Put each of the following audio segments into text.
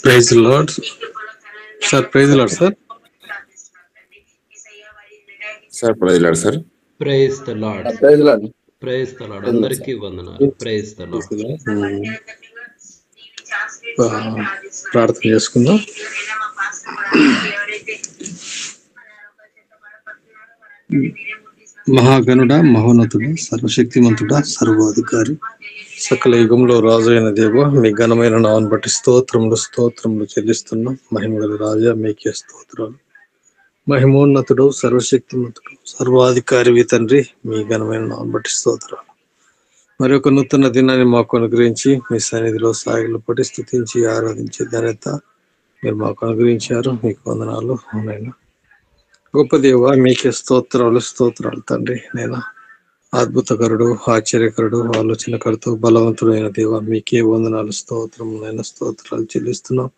Praise lord sir. Praise lord sir. Sir praise sir. Praise the lord. Praise lord. Praise the lord. అందరికీ వందనాలు. Praise the lord. ప్రార్థన చేసుకుందాం. మహాగణుడ, మహోన్నతుడ, సర్వశక్తిమంతుడ, సర్వాధికారి, సకల యుగంలో రాజు అయిన దేవ, మీ ఘనమైన నామను బట్టి స్తోత్రములు చెల్లిస్తున్నాం. మహిమగల రాజా, మీకే స్తోత్రాలు. మహిమోన్నతుడు, సర్వశక్తిమంతుడు, సర్వాధికారి తండ్రి, మీ ఘనమైన నామను బట్టి స్తోత్రాలు. మరి ఒక నూతన దినాన్ని మాకు అనుగ్రహించి మీ సన్నిధిలో సాగిలు పట్టి స్తుతించి ఆరాధించే ధన్యత మీరు మాకు అనుగ్రహించారు. మీకు వందనాలు. అవునైనా గొప్ప దేవ, మీకే స్తోత్రాలు తండ్రి. నేను అద్భుతకరుడు, ఆశ్చర్యకరుడు, ఆలోచనకరుడు, బలవంతుడైన దేవ, మీకే వందనాలు. స్తోత్రాలు చెల్లిస్తున్నాం.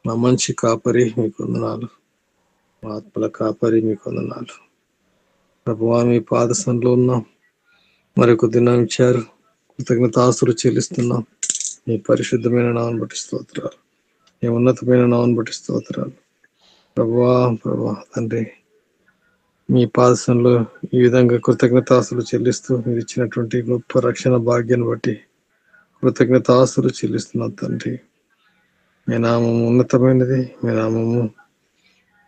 మా మంచి కాపరి మీకు వందనాలు. మా ఆత్మల కాపరి మీకు వందనాలు. ప్రభువా, మీ పాదసంలో ఉన్నాం. మరొక దినం ఇచ్చారు. కృతజ్ఞతాస్తులు చెల్లిస్తున్నాం. మీ పరిశుద్ధమైన నామను బట్టి స్తోత్రాలు. మీ ఉన్నతమైన నామను బట్టి స్తోత్రాలు. ప్రభువా తండ్రి, మీ పాదసంలో ఈ విధంగా కృతజ్ఞతాస్తులు చెల్లిస్తూ మీరు ఇచ్చినటువంటి గొప్ప రక్షణ భాగ్యాన్ని బట్టి కృతజ్ఞతాస్తులు చెల్లిస్తున్నాం తండ్రి. మీ నామము ఉన్నతమైనది, మీ నామము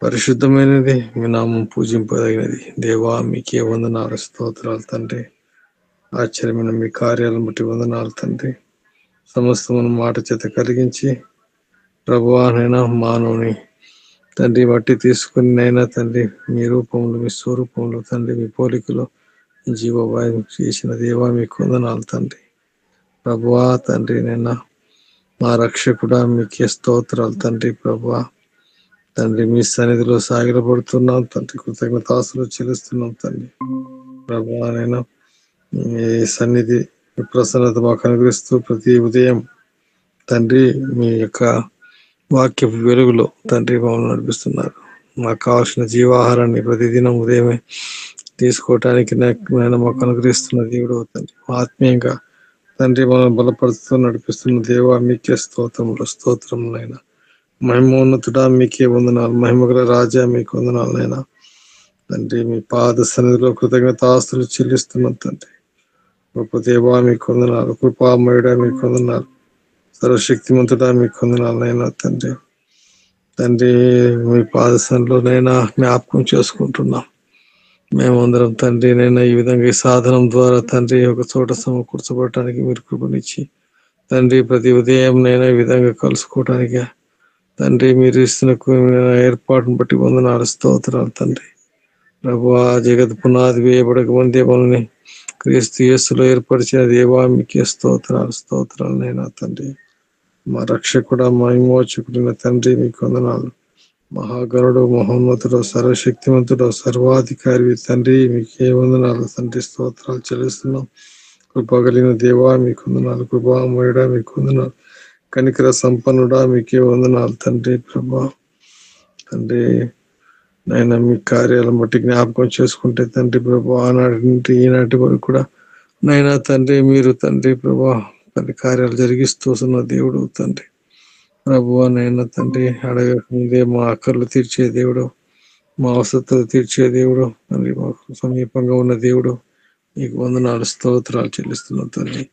పరిశుద్ధమైనది, మీ నామం పూజింపదగినది. దేవా, మీకే వందనాలు. స్తోత్రాలు తండ్రి. ఆశ్చర్యమైన మీ కార్యాలను బట్టి వందనాలు తండ్రి. సమస్తమును మాట చేత కలిగించి ప్రభువానైనా మానవుని తండ్రి మట్టి తీసుకుని నైనా తండ్రి మీ రూపంలో, మీ స్వరూపంలో తండ్రి, మీ పోలికలో జీవవాయువు చేసిన దేవా, మీకు వందనాలు తండ్రి. ప్రభువా తండ్రి, నైనా మా రక్షకుడా, మీకే స్తోత్రాలు తండ్రి. ప్రభువా తండ్రి, మీ సన్నిధిలో సాగిలపడుతున్నాం తండ్రి. కృతజ్ఞతాస్తులు చెల్లిస్తున్నాం తండ్రి. ప్రభువా నైనా మీ సన్నిధి, మీ ప్రసన్నత మాకు అనుగ్రహిస్తూ ప్రతి ఉదయం తండ్రి మీ యొక్క వాక్యపు వెలుగులో తండ్రి మమ్మల్ని నడిపిస్తున్నారు. మాకు కావాల్సిన జీవాహారాన్ని ప్రతిదినం ఉదయమే తీసుకోవటానికి నేను మాకు అనుగ్రహిస్తున్న దేవుడు తండ్రి. ఆత్మీయంగా తండ్రి మనల్ని బలపరుస్తూ నడిపిస్తున్న దేవా, మీకే స్తోత్రములైనా. మహిమోన్నతుడా, మీకే వందనాలు. మహిమగల రాజా, మీకు వందనాలైనా తండ్రి. మీ పాద సన్నిధిలో కృతజ్ఞతాస్తులు చెల్లిస్తున్నాం తండ్రి. గొప్ప దేవా, మీకు వందనాలు. కృపామయుడా, మీకు వందనాలు. సర్వశక్తిమంతుడా, మీకు వందనాలైనా తండ్రి. మీ పాదసంలోనైనా జ్ఞాపకం చేసుకుంటున్నాం. మేమందరం తండ్రి నైనా ఈ విధంగా ఈ సాధనం ద్వారా తండ్రి ఒక చోట సమకూర్చబడటానికి మీరు కృపనిచ్చి తండ్రి ప్రతి ఉదయం నైనా ఈ విధంగా కలుసుకోవటానికి తండ్రి మీరు ఇస్తున్న ఏర్పాటును బట్టి వందనాలు. స్తోత్రాలు తండ్రి. ప్రభువా, జగత్ పునాది వేయబడక ముందే మనల్ని క్రీస్తు యేసులో ఏర్పరిచిన దేవా, మీకే స్తోత్రాలు నైనా తండ్రి. మా రక్షకుడా, మా విమోచకుడైన తండ్రి, మీకు వందనాలు. మహాగణుడు, మహోన్నతుడు, సర్వశక్తివంతుడు, సర్వాధికారి తండ్రి, మీకే వందనాలు తండ్రి. స్తోత్రాలు చెల్లిస్తున్నాం. కృపగలిగిన దేవా, మీకు వందనాలు. కృపామయుడా, మీకు వందనాలు. కనికర సంపన్నుడా, మీకే వందనాలు తండ్రి. ప్రభా తండ్రి నైనా మీ కార్యాలను బట్టి జ్ఞాపకం చేసుకుంటే తండ్రి ప్రభా, ఆనాటి నుండి ఈనాటి వరకు కూడా నైనా తండ్రి మీరు తండ్రి ప్రభా తండ్రి కార్యాలు జరిగిస్తూస్తున్న దేవుడు తండ్రి. ప్రభువా నైనా తండ్రి, అడగక ముందే మా అక్కర్లు తీర్చే దేవుడు, మా అవసరతలు తీర్చే దేవుడు తండ్రి, మాకు సమీపంగా ఉన్న దేవుడు, మీకు వందనాలు. స్తోత్రాలు చెల్లిస్తున్నాం తండ్రి.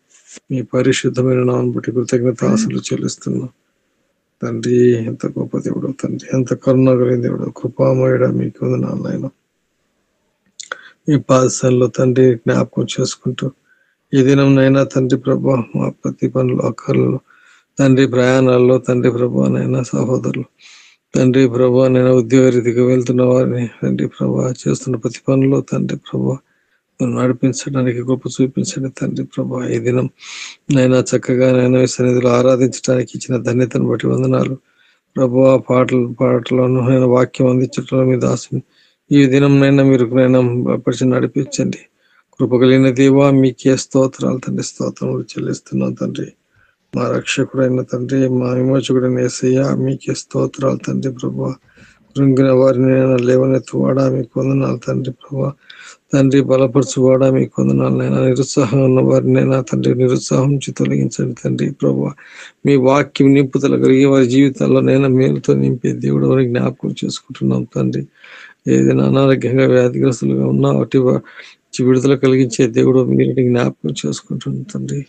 మీ పరిశుద్ధమైన నామను బట్టి కృతజ్ఞతాస్తులు చెల్లిస్తున్నాం తండ్రి. ఎంత గొప్ప దేవుడు తండ్రి, ఎంత కరుణ కలిగిన దేవుడు, కృపామయుడా, మీకు వందనాలు నాయన. మీ పాదశాలలో తండ్రి జ్ఞాపకం చేసుకుంటూ ఈ దినంనైనా తండ్రి ప్రభా మా ప్రతి పనులు అక్కర్లు తండ్రి, ప్రయాణాల్లో తండ్రి ప్రభా నైనా సహోదరులు తండ్రి ప్రభా నైనా ఉద్యోగ రీతిగా వెళ్తున్న వారిని తండ్రి ప్రభా చేస్తున్న ప్రతి పనుల్లో తండ్రి ప్రభా నడిపించడానికి గొప్ప చూపించండి తండ్రి ప్రభా. ఈ దినం నైనా చక్కగా నైనా సన్నిధిలో ఆరాధించడానికి ఇచ్చిన ధన్యతను బట్టి వందనాలు ప్రభా. పాటలను నేను వాక్యం అందించడంలో మీ దాసుని ఈ దినం నైనా మీరు నైనా పరిచి నడిపించండి. కృపగలిగిన దేవా, మీకే స్తోత్రాలు తండ్రి. స్తోత్రములు చెల్లిస్తున్నాం తండ్రి. మా రక్షకుడైన తండ్రి, మా విమోచకుడైన యేసయ్యా, మీకే స్తోత్రాలు తండ్రి ప్రభా. కృంగిన వారిని లేవనెత్తువాడా, మీకు వందనాలు తండ్రి ప్రభా. తండ్రి బలపరచువాడా మీకు వందనాలనైనా. నిరుత్సాహం ఉన్న వారినైనా తండ్రి నిరుత్సాహం నుంచి తొలగించండి తండ్రి. ప్రభు మీ వాక్యం నింపుదల కలిగి వారి జీవితాల్లో నైనా మేలుతో నింపే దేవుడు వారికి జ్ఞాపకం చేసుకుంటున్నాం తండ్రి. ఏదైనా అనారోగ్యంగా వ్యాధిగ్రస్తులుగా ఉన్నా వాటి విడుదల కలిగించే దేవుడు మీరు జ్ఞాపకం చేసుకుంటున్నాం తండ్రి.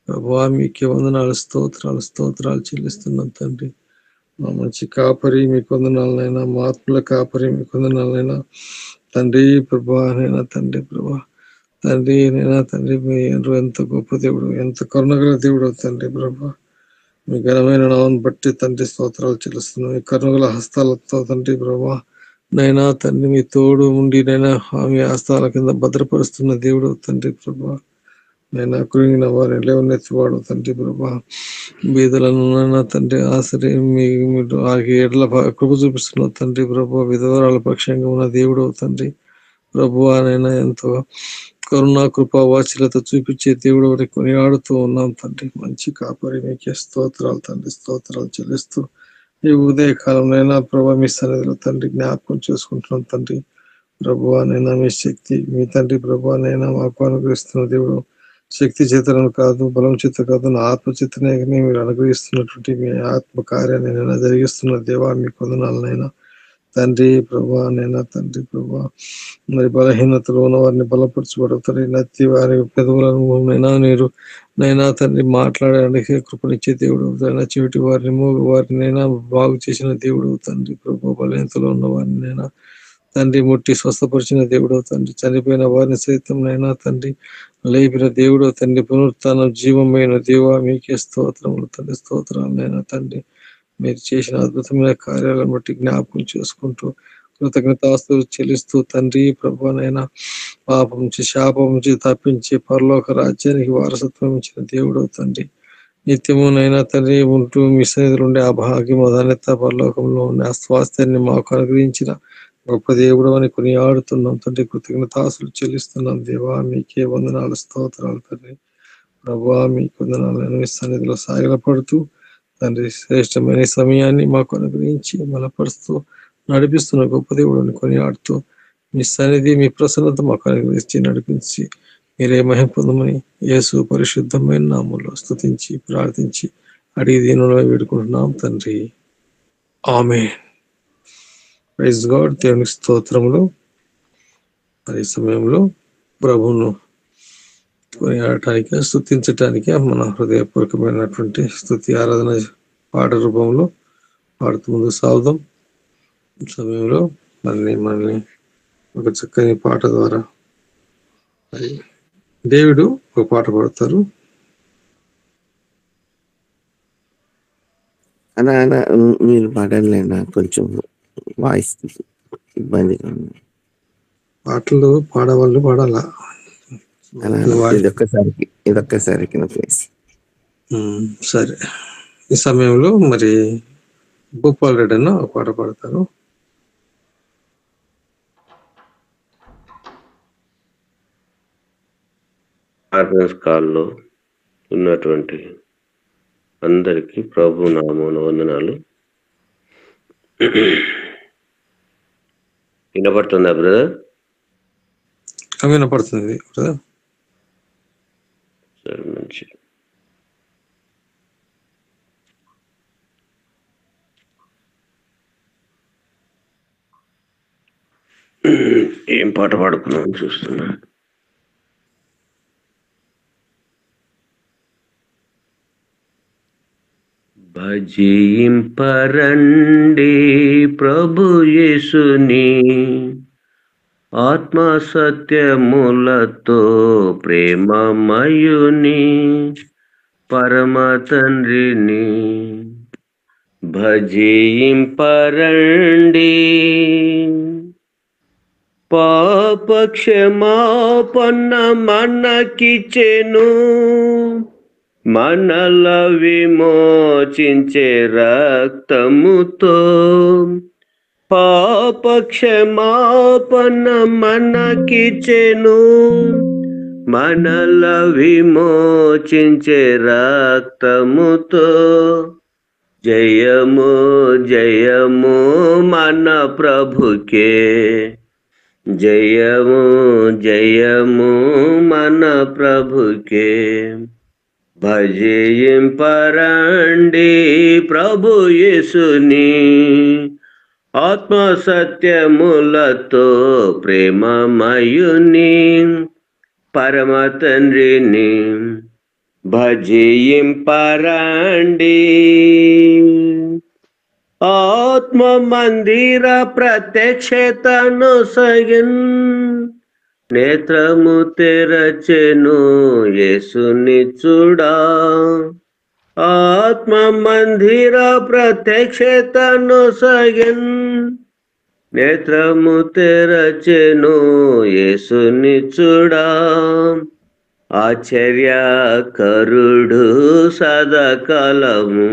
ప్రభు మీకే వందనాలు, స్తోత్రాలు చెల్లిస్తున్నాం తండ్రి. మా మంచి కాపరి మీకు వందనాలనైనా, మా ఆత్మల కాపరి మీకు వందనాలనైనా తండ్రి. ప్రభానైనా తండ్రి, ప్రభా తండ్రి నైనా తండ్రి, మీరు ఎంత గొప్ప దేవుడు, ఎంత కరుణగల దేవుడు తండ్రి. ప్రభా మీ ఘనమైన నామం బట్టి తండ్రి స్తోత్రాలు చెల్లిస్తున్నాం. మీ కరుణగల హస్తాలతో తండ్రి ప్రభా నైనా తండ్రి మీ తోడు ఉండి నైనా మీ హస్తాల కింద భద్రపరుస్తున్న దేవుడు తండ్రి. ప్రభా నైనా కృంగిన వారిని లేవనెత్తివాడు తండ్రి. ప్రభా బీదలను నైనా తండ్రి ఆశ్రయం మీరు ఎడ్ల కృప చూపిస్తున్న తండ్రి. ప్రభా విధవరాల పక్షంగా ఉన్న దేవుడు తండ్రి. ప్రభు నైనా ఎంతో కరుణా కృపా వాత్సల్యత చూపించే దేవుడు వారికి కొనియాడుతూ ఉన్నాం తండ్రి. మంచి కాపరి మీకే స్తోత్రాలు తండ్రి, స్తోత్రాలు చెల్లిస్తూ ఈ ఉదయ కాలంలో ప్రభా మీ సన్నిధిలో తండ్రి జ్ఞాపకం చేసుకుంటున్నాం తండ్రి. ప్రభువానైనా మీ శక్తి మీ తండ్రి ప్రభువానైనా మాకు అనుగ్రహిస్తున్న దేవుడు. శక్తి చేతలను కాదు, బలం చేత కాదు, నా ఆత్మ చేతనే మీరు అనుగ్రహిస్తున్నటువంటి మీ ఆత్మ కార్యాన్ని నైనా జరిగిస్తున్న దేవా మీ వందనాలనైనా తండ్రి. ప్రభానైనా తండ్రి ప్రభా మరి బలహీనతలో ఉన్న వారిని బలపరచబడతారు. నత్తి వారి పెదవులను మీరు నైనా తండ్రి మాట్లాడడానికి కృపనిచ్చే దేవుడు. చెవిటి వారిని మూగు వారినైనా బాగు చేసిన దేవుడు తండ్రి. ప్రభా బలహీనతలో ఉన్న వారినైనా తండ్రి ముట్టి స్వస్థపరిచిన దేవుడు తండ్రి. చనిపోయిన వారిని సైతంనైనా తండ్రి లేపిన దేవుడు తండ్రి. పునరుత్థానం జీవమైన దేవా మీకే స్తోత్రములు తండ్రి, స్తోత్రాలనైనా తండ్రి. మీరు చేసిన అద్భుతమైన కార్యాలను బట్టి జ్ఞాపకం చేసుకుంటూ కృతజ్ఞతాస్తులు చెల్లిస్తూ తండ్రి. ప్రభునైనా పాపం నుంచి శాపం నుంచి తప్పించి పరలోక రాజ్యానికి వారసత్వం ఇచ్చిన దేవుడు తండ్రి. నిత్యమునైనా తండ్రి ఉంటూ మీ సన్నిధిలో ఉండే ఆ భాగ్యము ధన్యత పరలోకంలో ఉండే ఆ స్వాస్థ్యాన్ని మాకు అనుగ్రహించిన గొప్ప దేవుడు అని కొనియాడుతున్నాం తండ్రి. కృతజ్ఞతాస్తులు చెల్లిస్తున్నాం దేవా మీకే వందనాలు, స్తోత్రాలు తండ్రి. ప్రభువా మీకు వందనాలను మీ సన్నిధిలో సాగిలపడుతూ తండ్రి శ్రేష్టమైన సమయాన్ని మాకు అనుగ్రహించి బలపరుస్తూ నడిపిస్తున్న గొప్ప దేవుడిని కొనియాడుతూ మీ సన్నిధి మీ ప్రసన్నత మాకు అనుగ్రహించి నడిపించి మీరే మహిమ పొందమని యేసు పరిశుద్ధమైన నామములో స్తుతించి ప్రార్థించి అడిగి దీనిలో వేడుకుంటున్నాం తండ్రి. ఆమేన్. Praise God. దేవునికి స్తోత్రములు. మరి సమయంలో ప్రభువును కొనియాడటానికి స్తుతించటానికి మన హృదయపూర్వకమైనటువంటి స్తుతి ఆరాధన పాట రూపంలో పాడుతూ ముందుకు సాగుదాం. సమయంలో మనల్ని ఒక చక్కని పాట ద్వారా మరి దేవుడు ఒక పాట పాడతారు. అలా మీరు పాడలేనా? కొంచెం వాయిస్ ఇబ్బందిగా ఉంది. పాటలు పాడవాళ్ళు పాడాలా? ఇదొక్కసారికి ప్లీజ్. సరే. ఈ సమయంలో మరి భూపాల్ రెడ్డి అన్న ఒక పాట పాడతారు. కాన్ఫరెన్స్ కాల్లో ఉన్నటువంటి అందరికీ ప్రభు నామమున వందనాలు. వినపడుతుందా బ్రదర్? వినపడుతుంది బ్రదర్. సరే, మంచి. ఏం పాట పాడుకున్నాం చూస్తున్నా. భజింపరండి ప్రభు యేసుని ఆత్మ సత్యములతో ప్రేమమయుని పరమ తండ్రిని భజింపరండి. పాప క్షమాపణ మనకిచ్చెను, మనల విమోచించే రక్తముతో. పాప క్షమాపణ మనకిచ్చెను, మనల విమోచించే రక్తముతో. జయము జయము మన ప్రభుకే, జయము జయము మన ప్రభుకే. భజింపరండి ప్రభు యేసుని, ఆత్మ సత్యములతో ప్రేమమయుని పరమ తండ్రిని భజింపరండి. ఆత్మ మందిర ప్రత్యక్షతను సగిన్, నేత్రము తెరచెను యేసుని చూడా. ఆత్మ మందిర ప్రత్యక్షతను సగిన్, నేత్రము తెరచెను యేసుని చూడా. ఆశ్చర్యకరుడు సదాకాలము,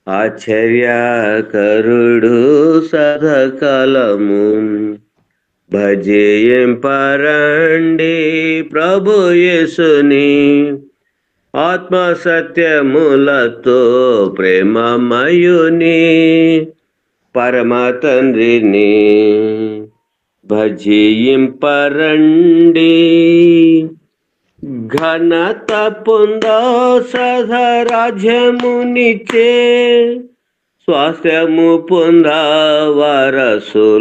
ఆశ్చర్యకరుడు సదాకాలము. భజింపరండి ప్రభు యేసుని, ఆత్మ సత్యములతో ప్రేమమయుని పరమ తండ్రిని భజింపరండి. ఘనత పొందా సధరాజ్యమునిచే, స్వాస్థ్యము పొందా వారసులమైతిమి.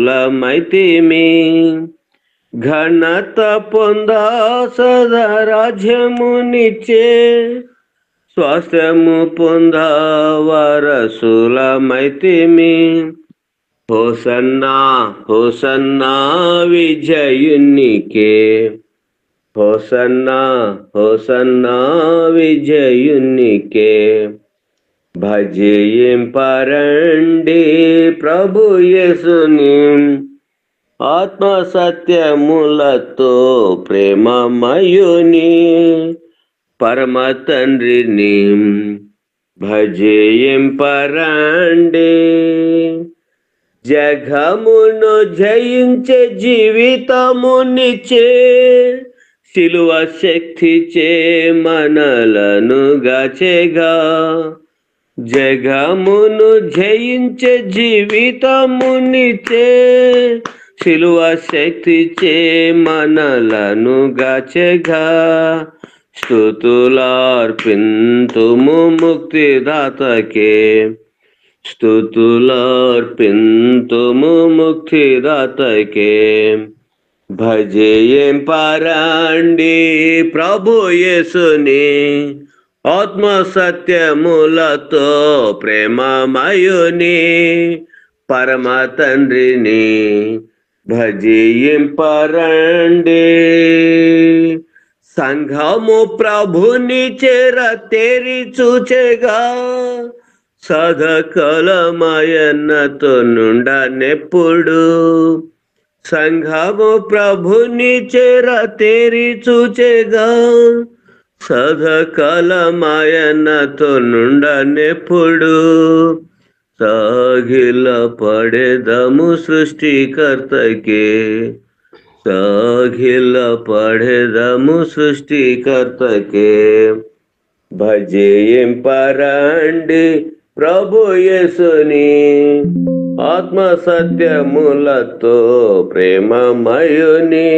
ఘనత పొందా సధరాజ్యమునిచే, స్వాస్థ్యము పొందా వారసులమైతిమి. హోసన్నా హోసన్నా విజయునికే, హోసన్నా హోసన్నా విజయునికే. భజింపరండి ప్రభు యేసుని, ఆత్మ సత్యములతో ప్రేమమయుని పరమ తండ్రిని భజింపరండి. జగమును జయించే జీవితమునిచే, శిలువ శక్తిచే మనలను గాచెగా. జగమును జయించే జీవితమునిచే, శిలువ శక్తిచే మనలను గాచెగా. స్తుతులార్పింతుము ముక్తిదాతకే, స్తుతులార్పింతుము ముక్తిదాతకే. భజింపరండి ప్రభు యేసుని, ఆత్మ సత్యములతో ప్రేమమయుని పరమ తండ్రిని భజింపరండి. సంఘము ప్రభుని చేర తేరి చూచెగా, సదాకాలమాయన్నతో నుండనెప్పుడు. సంఘము ప్రభుని చేర తేరి చూచెగా, సదాకాలమాయన్నతో నుండనెప్పుడు. సాగిల పడెదము సృష్టికర్తకే, సాగిల పడెదము సృష్టికర్తకే. భజింపరండి ప్రభు యేసుని, ఆత్మ సత్యములతో ప్రేమమయుని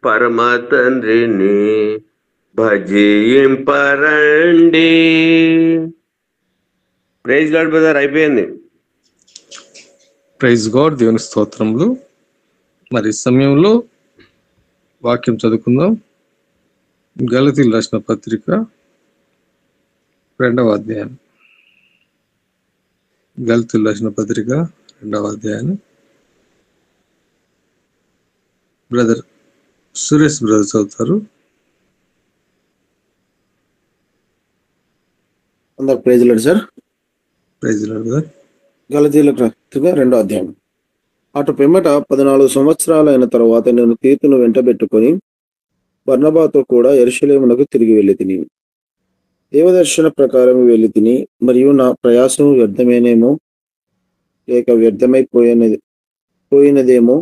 పరమ తండ్రిని భజింపరండి. ప్రైజ్ గాడ్ బ్రదర్, అయిపోయింది. ప్రైజ్ గాడ్, దేవుని స్తోత్రములు. మరి ఈ సమయంలో వాక్యం చదువుకుందాం. గలతీయులు రాసిన పత్రిక 2వ అధ్యాయం. గలతీయులు రాసిన పత్రిక 2వ అధ్యాయం. బ్రదర్ సురేష్ బ్రదర్ చదువుతారు. అందరు praise lord sir. Praise Lord brother. గలతీయుల పత్రిక 2వ అధ్యాయం. అటు పిమ్మట 14 సంవత్సరాలైన తరువాత నేను తీతును వెంటబెట్టుకొని బర్నబాతో కూడా యెరూషలేమునకు తిరిగి వెళ్ళి తిని, దేవదర్శన ప్రకారం వెళ్ళి తిని, మరియు నా ప్రయాసం వ్యర్థమేనేమో లేక వ్యర్థమైపోయినదేమో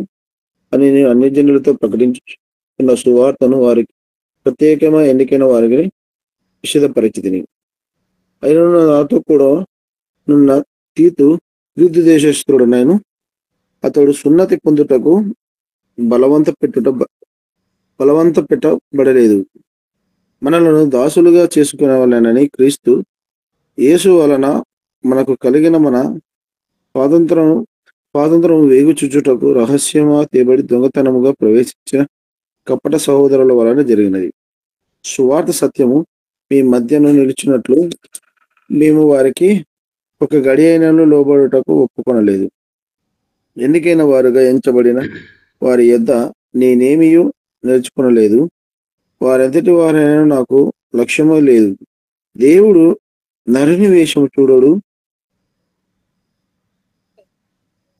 అని నేను అన్ని జనులతో ప్రకటించున్న సువార్తను వారికి ప్రత్యేకమైన ఎన్నికైన వారికి విషదపరిచితిని. అయినా నాతో కూడా నున్న తీతు గ్రీకు దేశస్థుడు, నేను అతడు సున్నతి పొందుటకు బలవంత పెట్టబడలేదు. మనలను దాసులుగా చేసుకునేవాళ్ళనని క్రీస్తు యేసు వలన మనకు కలిగిన మన స్వాతంత్రం వేగుచుచుటకు రహస్యమా తేబడి దొంగతనముగా ప్రవేశించిన కపట సహోదరుల వలన జరిగినది. సువార్త సత్యము మీ మధ్యను నిలిచినట్లు మేము వారికి ఒక గడి అయినను లోబడుటకు ఒప్పుకొనలేదు. ఎన్నికైన వారుగా ఎంచబడిన వారి యొద్ద నేనేమియూ నేర్చుకునలేదు. వారెంతటి వారైనా నాకు లక్ష్యమూ లేదు. దేవుడు నరుని వేషము చూడడు.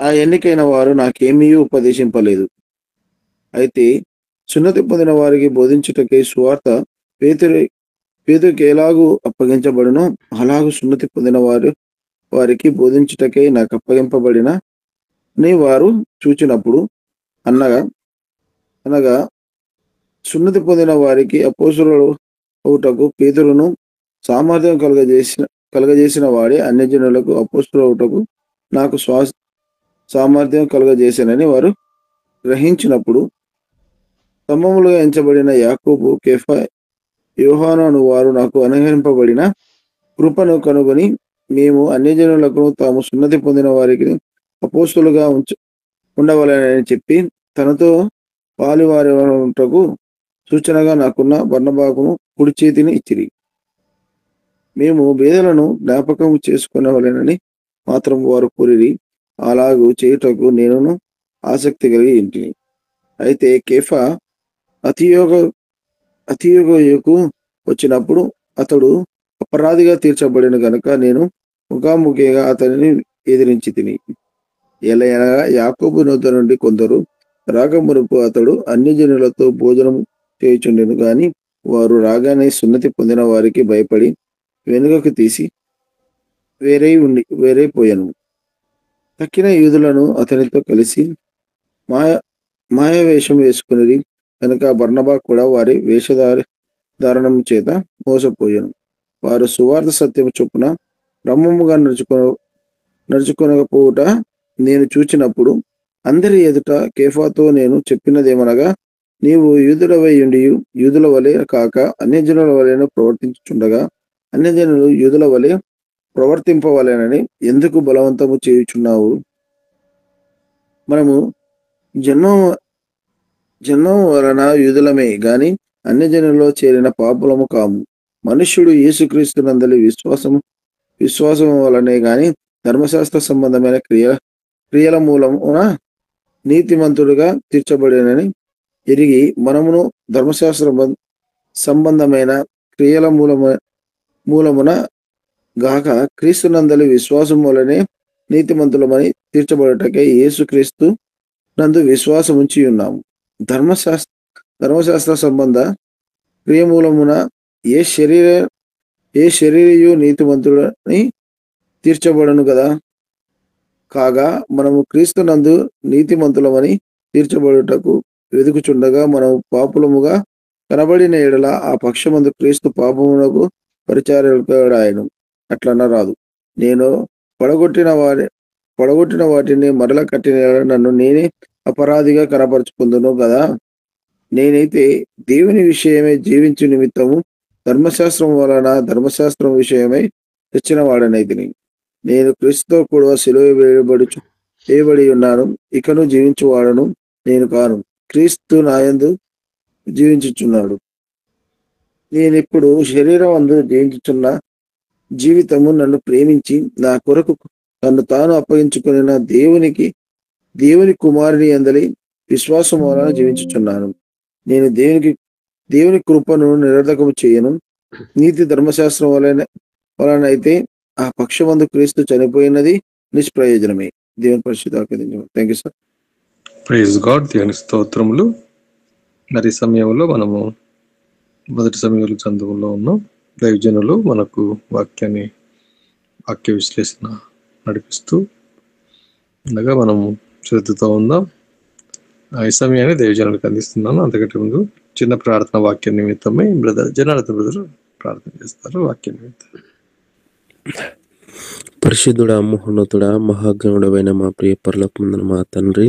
ఆ ఎన్నికైన వారు నాకేమీ ఉపదేశింపలేదు. అయితే సున్నతి పొందిన వారికి బోధించుటకై సువార్త పేతురుకి ఎలాగూ అప్పగించబడునో అలాగూ సున్నతి పొందిన వారికి బోధించుటకై నాకు అప్పగింపబడిన వారు చూచినప్పుడు అనగా సున్నతి పొందిన వారికి అపోస్తలుడు అవుటకు పేతురును సామర్థ్యం కలగజేసిన వాడే అన్యజనులకు అపోస్తలుడు అవుటకు నాకు సామర్థ్యం కలుగజేశానని వారు గ్రహించినప్పుడు స్తంభములుగా ఎంచబడిన యాకోబు, కేఫా, యోహాను అను వారు నాకు అనుగ్రహింపబడిన కృపను కనుగొని మేము అన్యజనులకు తాము సున్నతి పొందిన వారికి అపోస్తలుగా ఉండవలెనని చెప్పి తనతో పాలువారుటకు సూచనగా నాకున్న బర్నబాకును కుడి చేతిని ఇచ్చిరి. మేము బేదలను జ్ఞాపకం చేసుకునవలెనని మాత్రం వారు కోరిరి. అలాగూ చేయుటకు నేను ఆసక్తి కలిగి ఇంటిని. అయితే కేఫా అతియోగకు వచ్చినప్పుడు అతడు అపరాధిగా తీర్చబడిన గనుక నేను ముఖాముఖిగా అతనిని ఎదిరించి తిని. ఎలయనగా యాకోబు నొద్ద నుండి కొందరు రాకమునుపు అతడు అన్యజనులతో భోజనం చేయుచుండెను గాని వారు రాగానే సున్నతి పొందిన వారికి భయపడి వెనుకకు తీసి వేరైపోయాను. తక్కిన యూదులను అతనితో కలిసి మాయావేషం వేసుకుని కనుక బర్నబా కూడా వారి వేషధారణం చేత మోసపోయాను. వారు సువార్త సత్యము చొప్పున బ్రహ్మముగా నడుచుకొనకపోవుట నేను చూచినప్పుడు అందరి ఎదుట కేఫాతో నేను చెప్పినదేమనగా, నీవు యూదుడవై ఉండి యూదుల వలె కాక అన్యజనుల వలెను ప్రవర్తించుచుండగా అన్యజనులు యూదుల వలె ప్రవర్తింపవలెనని ఎందుకు బలవంతము చేయుచున్నావు? మనము జన్మం వలన యూదులమే గాని అన్యజనుల్లో చేరిన పాపులము కాము. మనుష్యుడు యేసుక్రీస్తునందలి విశ్వాసం వలనే గాని ధర్మశాస్త్ర సంబంధమైన క్రియల మూలమున నీతిమంతుడుగా తీర్చబడినని ఎరిగి మనమును ధర్మశాస్త్ర సంబంధమైన క్రియల మూలమున గాక క్రీస్తునందలి విశ్వాసం వలనే నీతిమంతులమని తీర్చబడటకే యేసుక్రీస్తు నందు విశ్వాసం ఉంచి ఉన్నాము. ధర్మశాస్త్ర సంబంధ క్రియమూలమున ఏ శరీరయు నీతిమంతుడని తీర్చబడను కదా. కాగా మనము క్రీస్తు నందు నీతిమంతులమని తీర్చబడుటకు వెదుకుచుండగా మనము పాపులముగా కనబడిన ఎడల ఆ పక్షమందు క్రీస్తు పాపమునకు పరిచారకుడాయను. అట్లనరాదు. నేను పడగొట్టిన వాటిని మరల కట్టిన నన్ను నేనే అపరాధిగా కనపరుచుకుందును కదా. నేనైతే దేవుని విషయమై జీవించు నిమిత్తము ధర్మశాస్త్రం వలన ధర్మశాస్త్రం విషయమై తెచ్చిన వాడనైతిని. నేను క్రీస్తుతో కూడా సిలువ వేయబడి ఉన్నాను. ఇకను జీవించువాడను నేను కాను, క్రీస్తు నాయందు జీవించుచున్నాడు. నేనిప్పుడు శరీరం అందు జీవించుచున్న జీవితము నన్ను ప్రేమించి నా కొరకు తను తాను అప్పగించుకున్న దేవుని కుమారుని అందలి విశ్వాసం వలన జీవించుచున్నాను. నేను దేవుని కృపను నిరర్ధకము చేయను. నీతి ధర్మశాస్త్రం వలన అయితే ఆ పక్షమందు క్రీస్తు చనిపోయినది నిష్ప్రయోజనమే. దేవుని పరిశుద్ధ thank you sir. Praise God. దేవుని స్తోత్రములు. మరి సమయంలో మనము మొదటి సమయంలో చందువులో ఉన్నాం. దైవజనులు మనకు వాక్య విశ్లేషణ నడిపిస్తూ ఉండగా మనము శ్రద్ధతో ఉందాం. ఈ సమయాన్ని దైవజనులకు అందిస్తున్నాను. అంతకంటే ముందు చిన్న ప్రార్థన వాక్య నిమిత్తమై జనార్దన్ బ్రదర్ ప్రార్థన చేస్తారు. వాక్య నిమిత్తం. పరిశుద్ధుడా, మహోన్నతుడా, మహాగణుడమైన మా ప్రియ పరలోకమందున మా తండ్రి,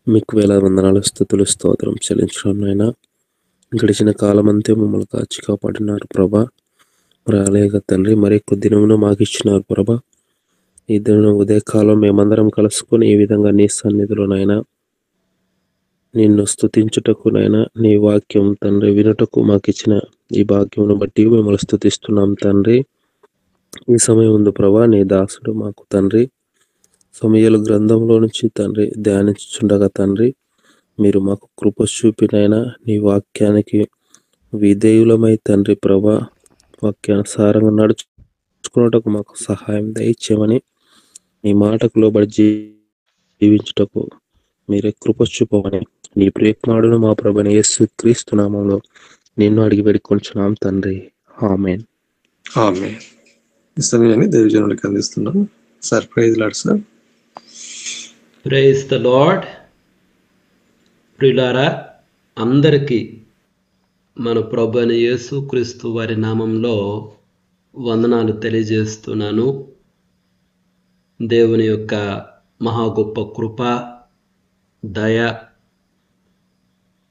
మీకు వేల వందనాలు, స్తుతులు, స్తోత్రం చెల్లించడం నాయన. గడిచిన కాలం అంతే మమ్మల్ని కాచి కాపాడినారు ప్రభా. మరి అలాగే తండ్రి మరి ఎక్కువ దినమును మాకు ఇచ్చినారు ప్రభా. ఈ దిన ఉదయకాలం మేమందరం కలుసుకొని ఈ విధంగా నీ సన్నిధిలో నాయన నిన్ను స్తుతించుటకు నాయన, నీ వాక్యం తండ్రి వినుటకు మాకు ఇచ్చిన ఈ భాగ్యమును బట్టి మిమ్మల్ని స్తుతిస్తున్నాం తండ్రి. ఈ సమయం ఉంది ప్రభా, నీ దాసుడు మాకు తండ్రి సమూయేలు గ్రంథంలో నుంచి తండ్రి ధ్యానించుచుండగా తండ్రి మీరు మాకు కృప చూపినైనా నీ వాక్యానికి విధేయులమై తండ్రి ప్రభా వాక్యానుసారంగా నడుచుకున్నటకు మాకు సహాయం దయచేయమని, నీ మాటకు లోబడి జీవించుటకు మీరే కృప చూపమని నీ ప్రియకుమారుడు మా ప్రభువైన యేసు క్రీస్తు నామములో నిన్ను అడిగి వేడుకొంచున్నాం తండ్రి. ఆమేన్. ఆమేన్. ఈ సమయాన్ని దైవజనులకు అందిస్తున్నాం. Sir praise lord sir. Praise the lord. ప్రియులారా, అందరికీ మన ప్రభువైన యేసు క్రీస్తు వారి నామంలో వందనాలు తెలియజేస్తున్నాను. దేవుని యొక్క మహా గొప్ప కృప, దయ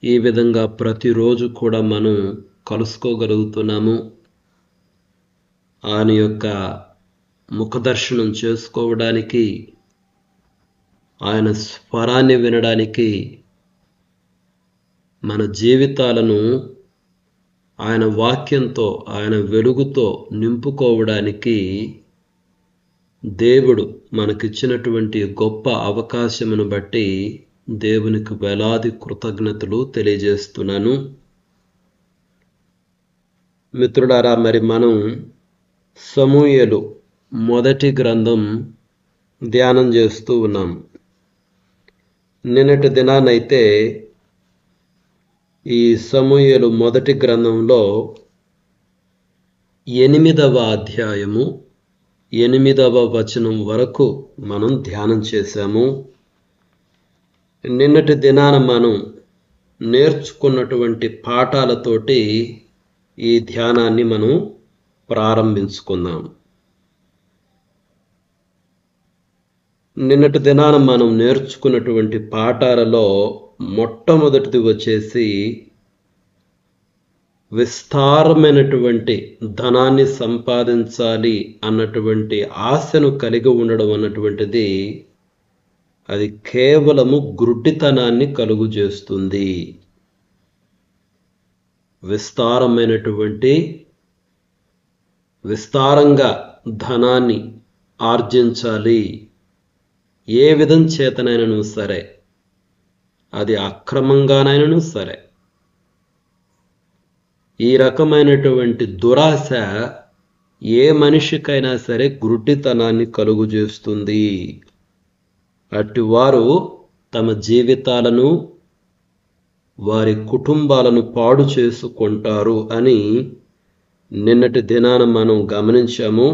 ఈ విధంగా ప్రతిరోజు కూడా మనం కలుసుకోగలుగుతున్నాము. ఆయన యొక్క ముఖదర్శనం చేసుకోవడానికి, ఆయన స్వరాన్ని వినడానికి, మన జీవితాలను ఆయన వాక్యంతో, ఆయన వెలుగుతో నింపుకోవడానికి దేవుడు మనకిచ్చినటువంటి గొప్ప అవకాశమును బట్టి దేవునికి వేలాది కృతజ్ఞతలు తెలియజేస్తున్నాను. మిత్రులారా, మరి మనం సమూయేలు మొదటి గ్రంథం ధ్యానం చేస్తూ ఉన్నాం. నిన్నటి దినానైతే ఈ సమూయేలు మొదటి గ్రంథంలో 8వ అధ్యాయము 8వ వచనం వరకు మనం ధ్యానం చేశాము. నిన్నటి దినాన మనం నేర్చుకున్నటువంటి పాఠాలతోటి ఈ ధ్యానాన్ని మనం ప్రారంభించుకుందాం. నిన్నటి దినాన మనం నేర్చుకున్నటువంటి పాఠాలలో మొట్టమొదటిది వచ్చేసి విస్తారమైనటువంటి ధనాన్ని సంపాదించాలి అన్నటువంటి ఆశను కలిగి ఉండడం అన్నటువంటిది అది కేవలము గ్రుడ్డితనాన్ని కలుగు చేస్తుంది. విస్తారంగా ధనాన్ని ఆర్జించాలి, ఏ విధం చేతనైనను సరే, అది అక్రమంగానైనను సరే, ఈ రకమైనటువంటి దురాశ ఏ మనిషికైనా సరే గ్రుడ్డితనాన్ని కలుగు చేస్తుంది. అటువారు తమ జీవితాలను, వారి కుటుంబాలను పాడు చేసుకుంటారు అని నిన్నటి దినాన మనం గమనించాము.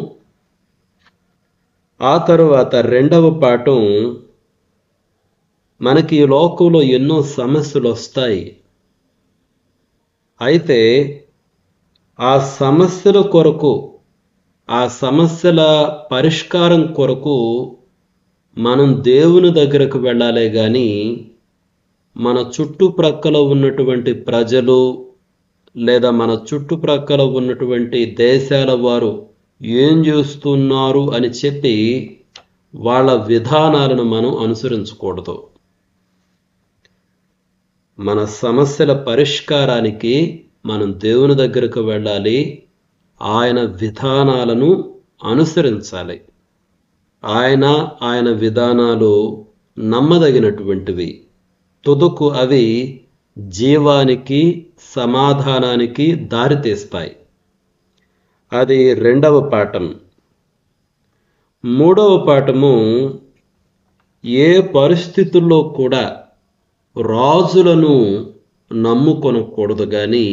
ఆ తరువాత రెండవ పాఠం, మనకి ఈ లోకంలో ఎన్నో సమస్యలు వస్తాయి. అయితే ఆ సమస్యల కొరకు, ఆ సమస్యల పరిష్కారం కొరకు మనం దేవుని దగ్గరకు వెళ్ళాలే కానీ మన చుట్టుప్రక్కల ఉన్నటువంటి ప్రజలు లేదా మన చుట్టుప్రక్కల ఉన్నటువంటి దేశాల వారు ఏం చేస్తున్నారు అని చెప్పి వాళ్ళ విధానాలను మనం అనుసరించకూడదు. మన సమస్యల పరిష్కారానికి మనం దేవుని దగ్గరకు వెళ్ళాలి, ఆయన విధానాలను అనుసరించాలి. ఆయన విధానాలు నమ్మదగినటువంటివి. తుదకు అవి జీవానికి, సమాధానానికి దారితీస్తాయి. అది రెండవ పాఠం. మూడవ పాఠము, ఏ పరిస్థితుల్లో కూడా రాజులను నమ్ముకొనకూడదు కానీ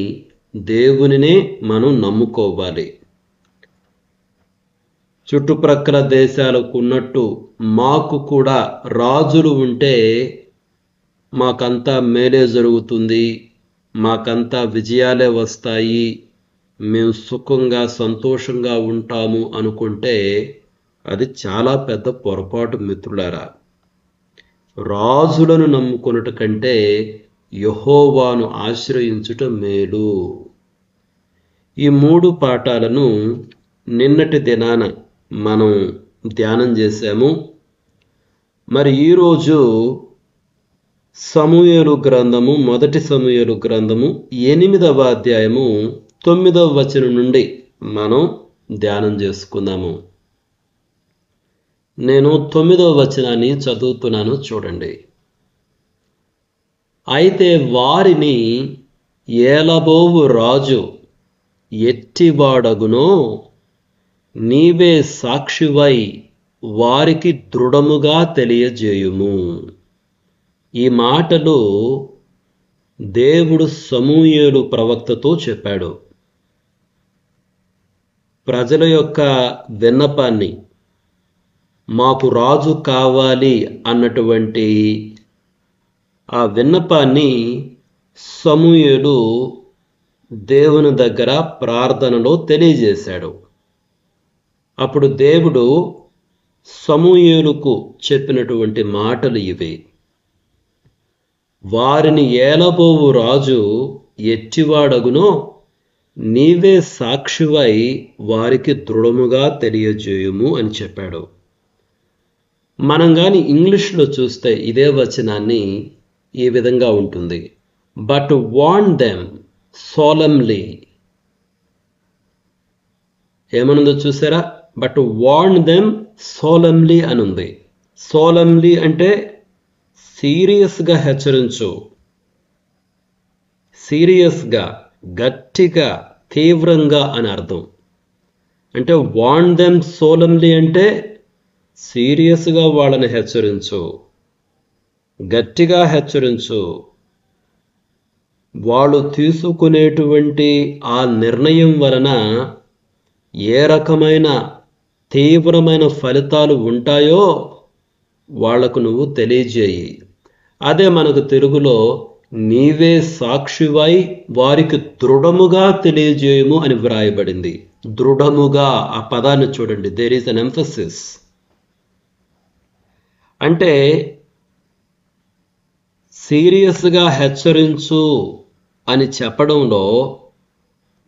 దేవునినే మనం నమ్ముకోవాలి. చుట్టుప్రక్కల దేశాలకు ఉన్నట్టు మాకు కూడా రాజులు ఉంటే మాకంతా మేలే జరుగుతుంది, మాకంతా విజయాలే వస్తాయి, మేము సుఖంగా సంతోషంగా ఉంటాము అనుకుంటే అది చాలా పెద్ద పొరపాటు మిత్రులారా. రాజులను నమ్ముకొనుట కంటే యెహోవాను ఆశ్రయించుట మేలు. ఈ 3 పాఠాలను నిన్నటి దినాన మనం ధ్యానం చేశాము. మరి ఈరోజు సమూయేలు గ్రంథము, 1 సమూయేలు గ్రంథము 8వ అధ్యాయము 9వ వచనం నుండి మనం ధ్యానం చేసుకుందాము. నేను 9వ వచనాన్ని చదువుతున్నాను, చూడండి. అయితే వారిని ఏలబోవు రాజు ఎట్టివాడగునో నీవే సాక్షివై వారికి దృఢముగా తెలియజేయుము. ఈ మాటలు దేవుడు సమూయేలు ప్రవక్తతో చెప్పాడు. ప్రజల యొక్క విన్నపాన్ని, మాకు రాజు కావాలి అన్నటువంటి ఆ విన్నపాన్ని సమూయేలు దేవుని దగ్గర ప్రార్థనలో తెలియజేశాడు. అప్పుడు దేవుడు సమూయేలుకు చెప్పినటువంటి మాటలు ఇవి. వారిని ఏలబోవు రాజు ఎట్టివాడగునో నీవే సాక్షివై వారికి దృఢముగా తెలియజేయుము అని చెప్పాడు. మనం కానీ ఇంగ్లీష్లో చూస్తే ఇదే వచనాన్ని ఈ విధంగా ఉంటుంది. But warn them solemnly. ఏమనుందో చూసారా? బట్ వార్న్ దెమ్ సోలమ్లీ అని ఉంది. సోలమ్లీ అంటే సీరియస్గా హెచ్చరించు, సీరియస్గా, గట్టిగా, తీవ్రంగా అని అర్థం. అంటే వార్న్ దెమ్ సోలమ్లీ అంటే సీరియస్గా వాళ్ళని హెచ్చరించు, గట్టిగా హెచ్చరించు. వాళ్ళు తీసుకునేటువంటి ఆ నిర్ణయం వలన ఏ రకమైన తీవ్రమైన ఫలితాలు ఉంటాయో వాళ్లకు నువ్వు తెలియజేయి. అదే మనకు తెలుగులో నీవే సాక్షివై వారికి దృఢముగా తెలియజేయము అని వ్రాయబడింది. దృఢముగా, ఆ పదాన్ని చూడండి, దేర్ ఈస్ అన్ ఎంఫసిస్. అంటే సీరియస్గా హెచ్చరించు అని చెప్పడంలో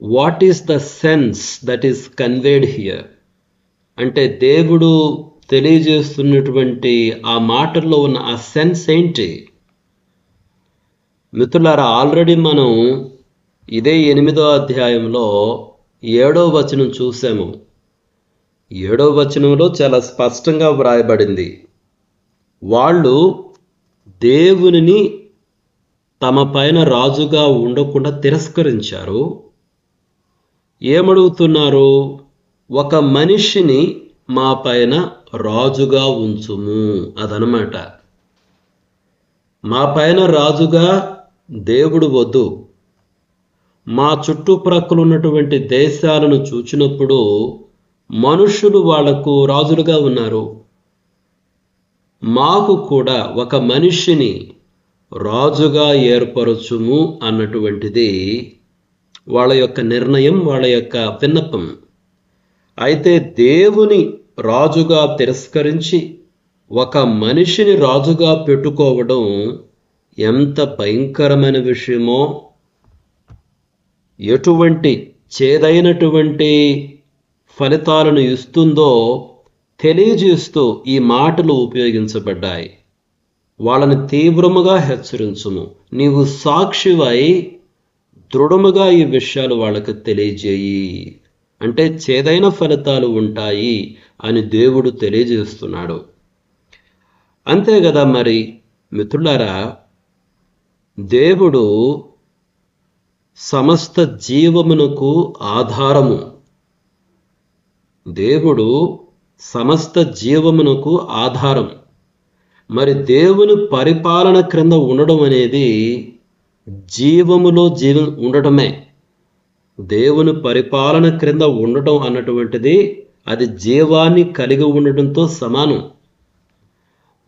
what is the sense that is conveyed here? అంటే దేవుడు తెలియజేస్తున్నటువంటి ఆ మాటల్లో ఉన్న ఆ సెన్స్ ఏంటి? మిత్రులారా, ఆల్రెడీ మనం ఇదే 8వ అధ్యాయంలో 7వ వచనం చూసాము. 7వ వచనంలో చాలా స్పష్టంగా వ్రాయబడింది, వాళ్ళు దేవునిని తమ పైన రాజుగా ఉండకుండా తిరస్కరించారు. ఏమడుగుతున్నారు? ఒక మనిషిని మా పైన రాజుగా ఉంచుము, అదనమాట. మా పైన రాజుగా దేవుడు వద్దు. మా చుట్టుప్రక్కల ఉన్నటువంటి దేశాలను చూచినప్పుడు మనుషులు వాళ్లకు రాజులుగా ఉన్నారు. మాకు కూడా ఒక మనిషిని రాజుగా ఏర్పరచుము అన్నటువంటిది వాళ్ళ యొక్క నిర్ణయం, వాళ్ళ యొక్క విన్నపం. అయితే దేవుని రాజుగా తిరస్కరించి ఒక మనిషిని రాజుగా పెట్టుకోవడం ఎంత భయంకరమైన విషయమో, ఎటువంటి చేదైనటువంటి ఫలితాలను ఇస్తుందో తెలియజేస్తూ ఈ మాటలు ఉపయోగించబడ్డాయి. వాళ్ళని తీవ్రముగా హెచ్చరించుము, నీవు సాక్షివై దృఢముగా ఈ విషయాలు వాళ్ళకు తెలియజేయి. అంటే చేదైన ఫలితాలు ఉంటాయి అని దేవుడు తెలియజేస్తున్నాడు. అంతే కదా మరి మిత్రులారా, దేవుడు సమస్త జీవమునకు ఆధారము. దేవుడు సమస్త జీవమునకు ఆధారం. మరి దేవుని పరిపాలన క్రింద ఉండడం అనేది జీవములో ఉండటమే. దేవుని పరిపాలన క్రింద ఉండటం అన్నటువంటిది అది జీవాన్ని కలిగి ఉండటంతో సమానం.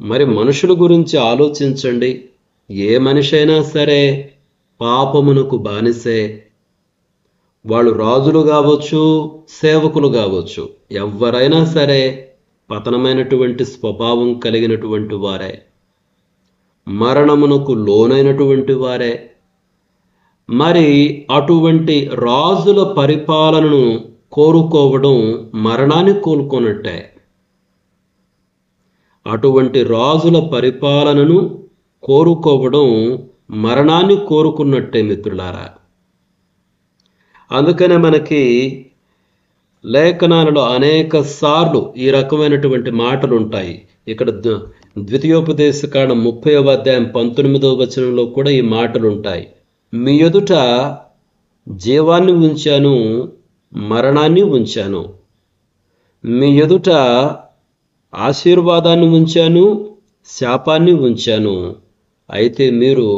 మరి మనుషుల గురించి ఆలోచించండి. ఏ మనిషి అయినా సరే పాపమునకు బానిసే. వాళ్ళు రాజులు కావచ్చు, సేవకులు కావచ్చు, ఎవరైనా సరే పతనమైనటువంటి స్వభావం కలిగినటువంటి వారే. మరణమునకు లోనైనటువంటి వారే. మరి అటువంటి రాజుల పరిపాలనను కోరుకోవడం మరణాన్ని కోలుకొనట్టే. అటువంటి రాజుల పరిపాలనను కోరుకోవడం మరణాన్ని కోరుకున్నట్టే మిత్రులారా. అందుకనే మనకి లేఖనాలలో అనేక సార్లు ఈ రకమైనటువంటి మాటలు ఉంటాయి. ఇక్కడ ద్వితీయోపదేశకాండం 30వ అధ్యాయం 19వ వచనంలో కూడా ఈ మాటలు ఉంటాయి. మీ ఎదుట జీవాన్ని ఉంచాను, మరణాన్ని ఉంచాను. మీ ఎదుట ఆశీర్వాదాన్ని ఉంచాను, శాపాన్ని ఉంచాను. అయితే మీరు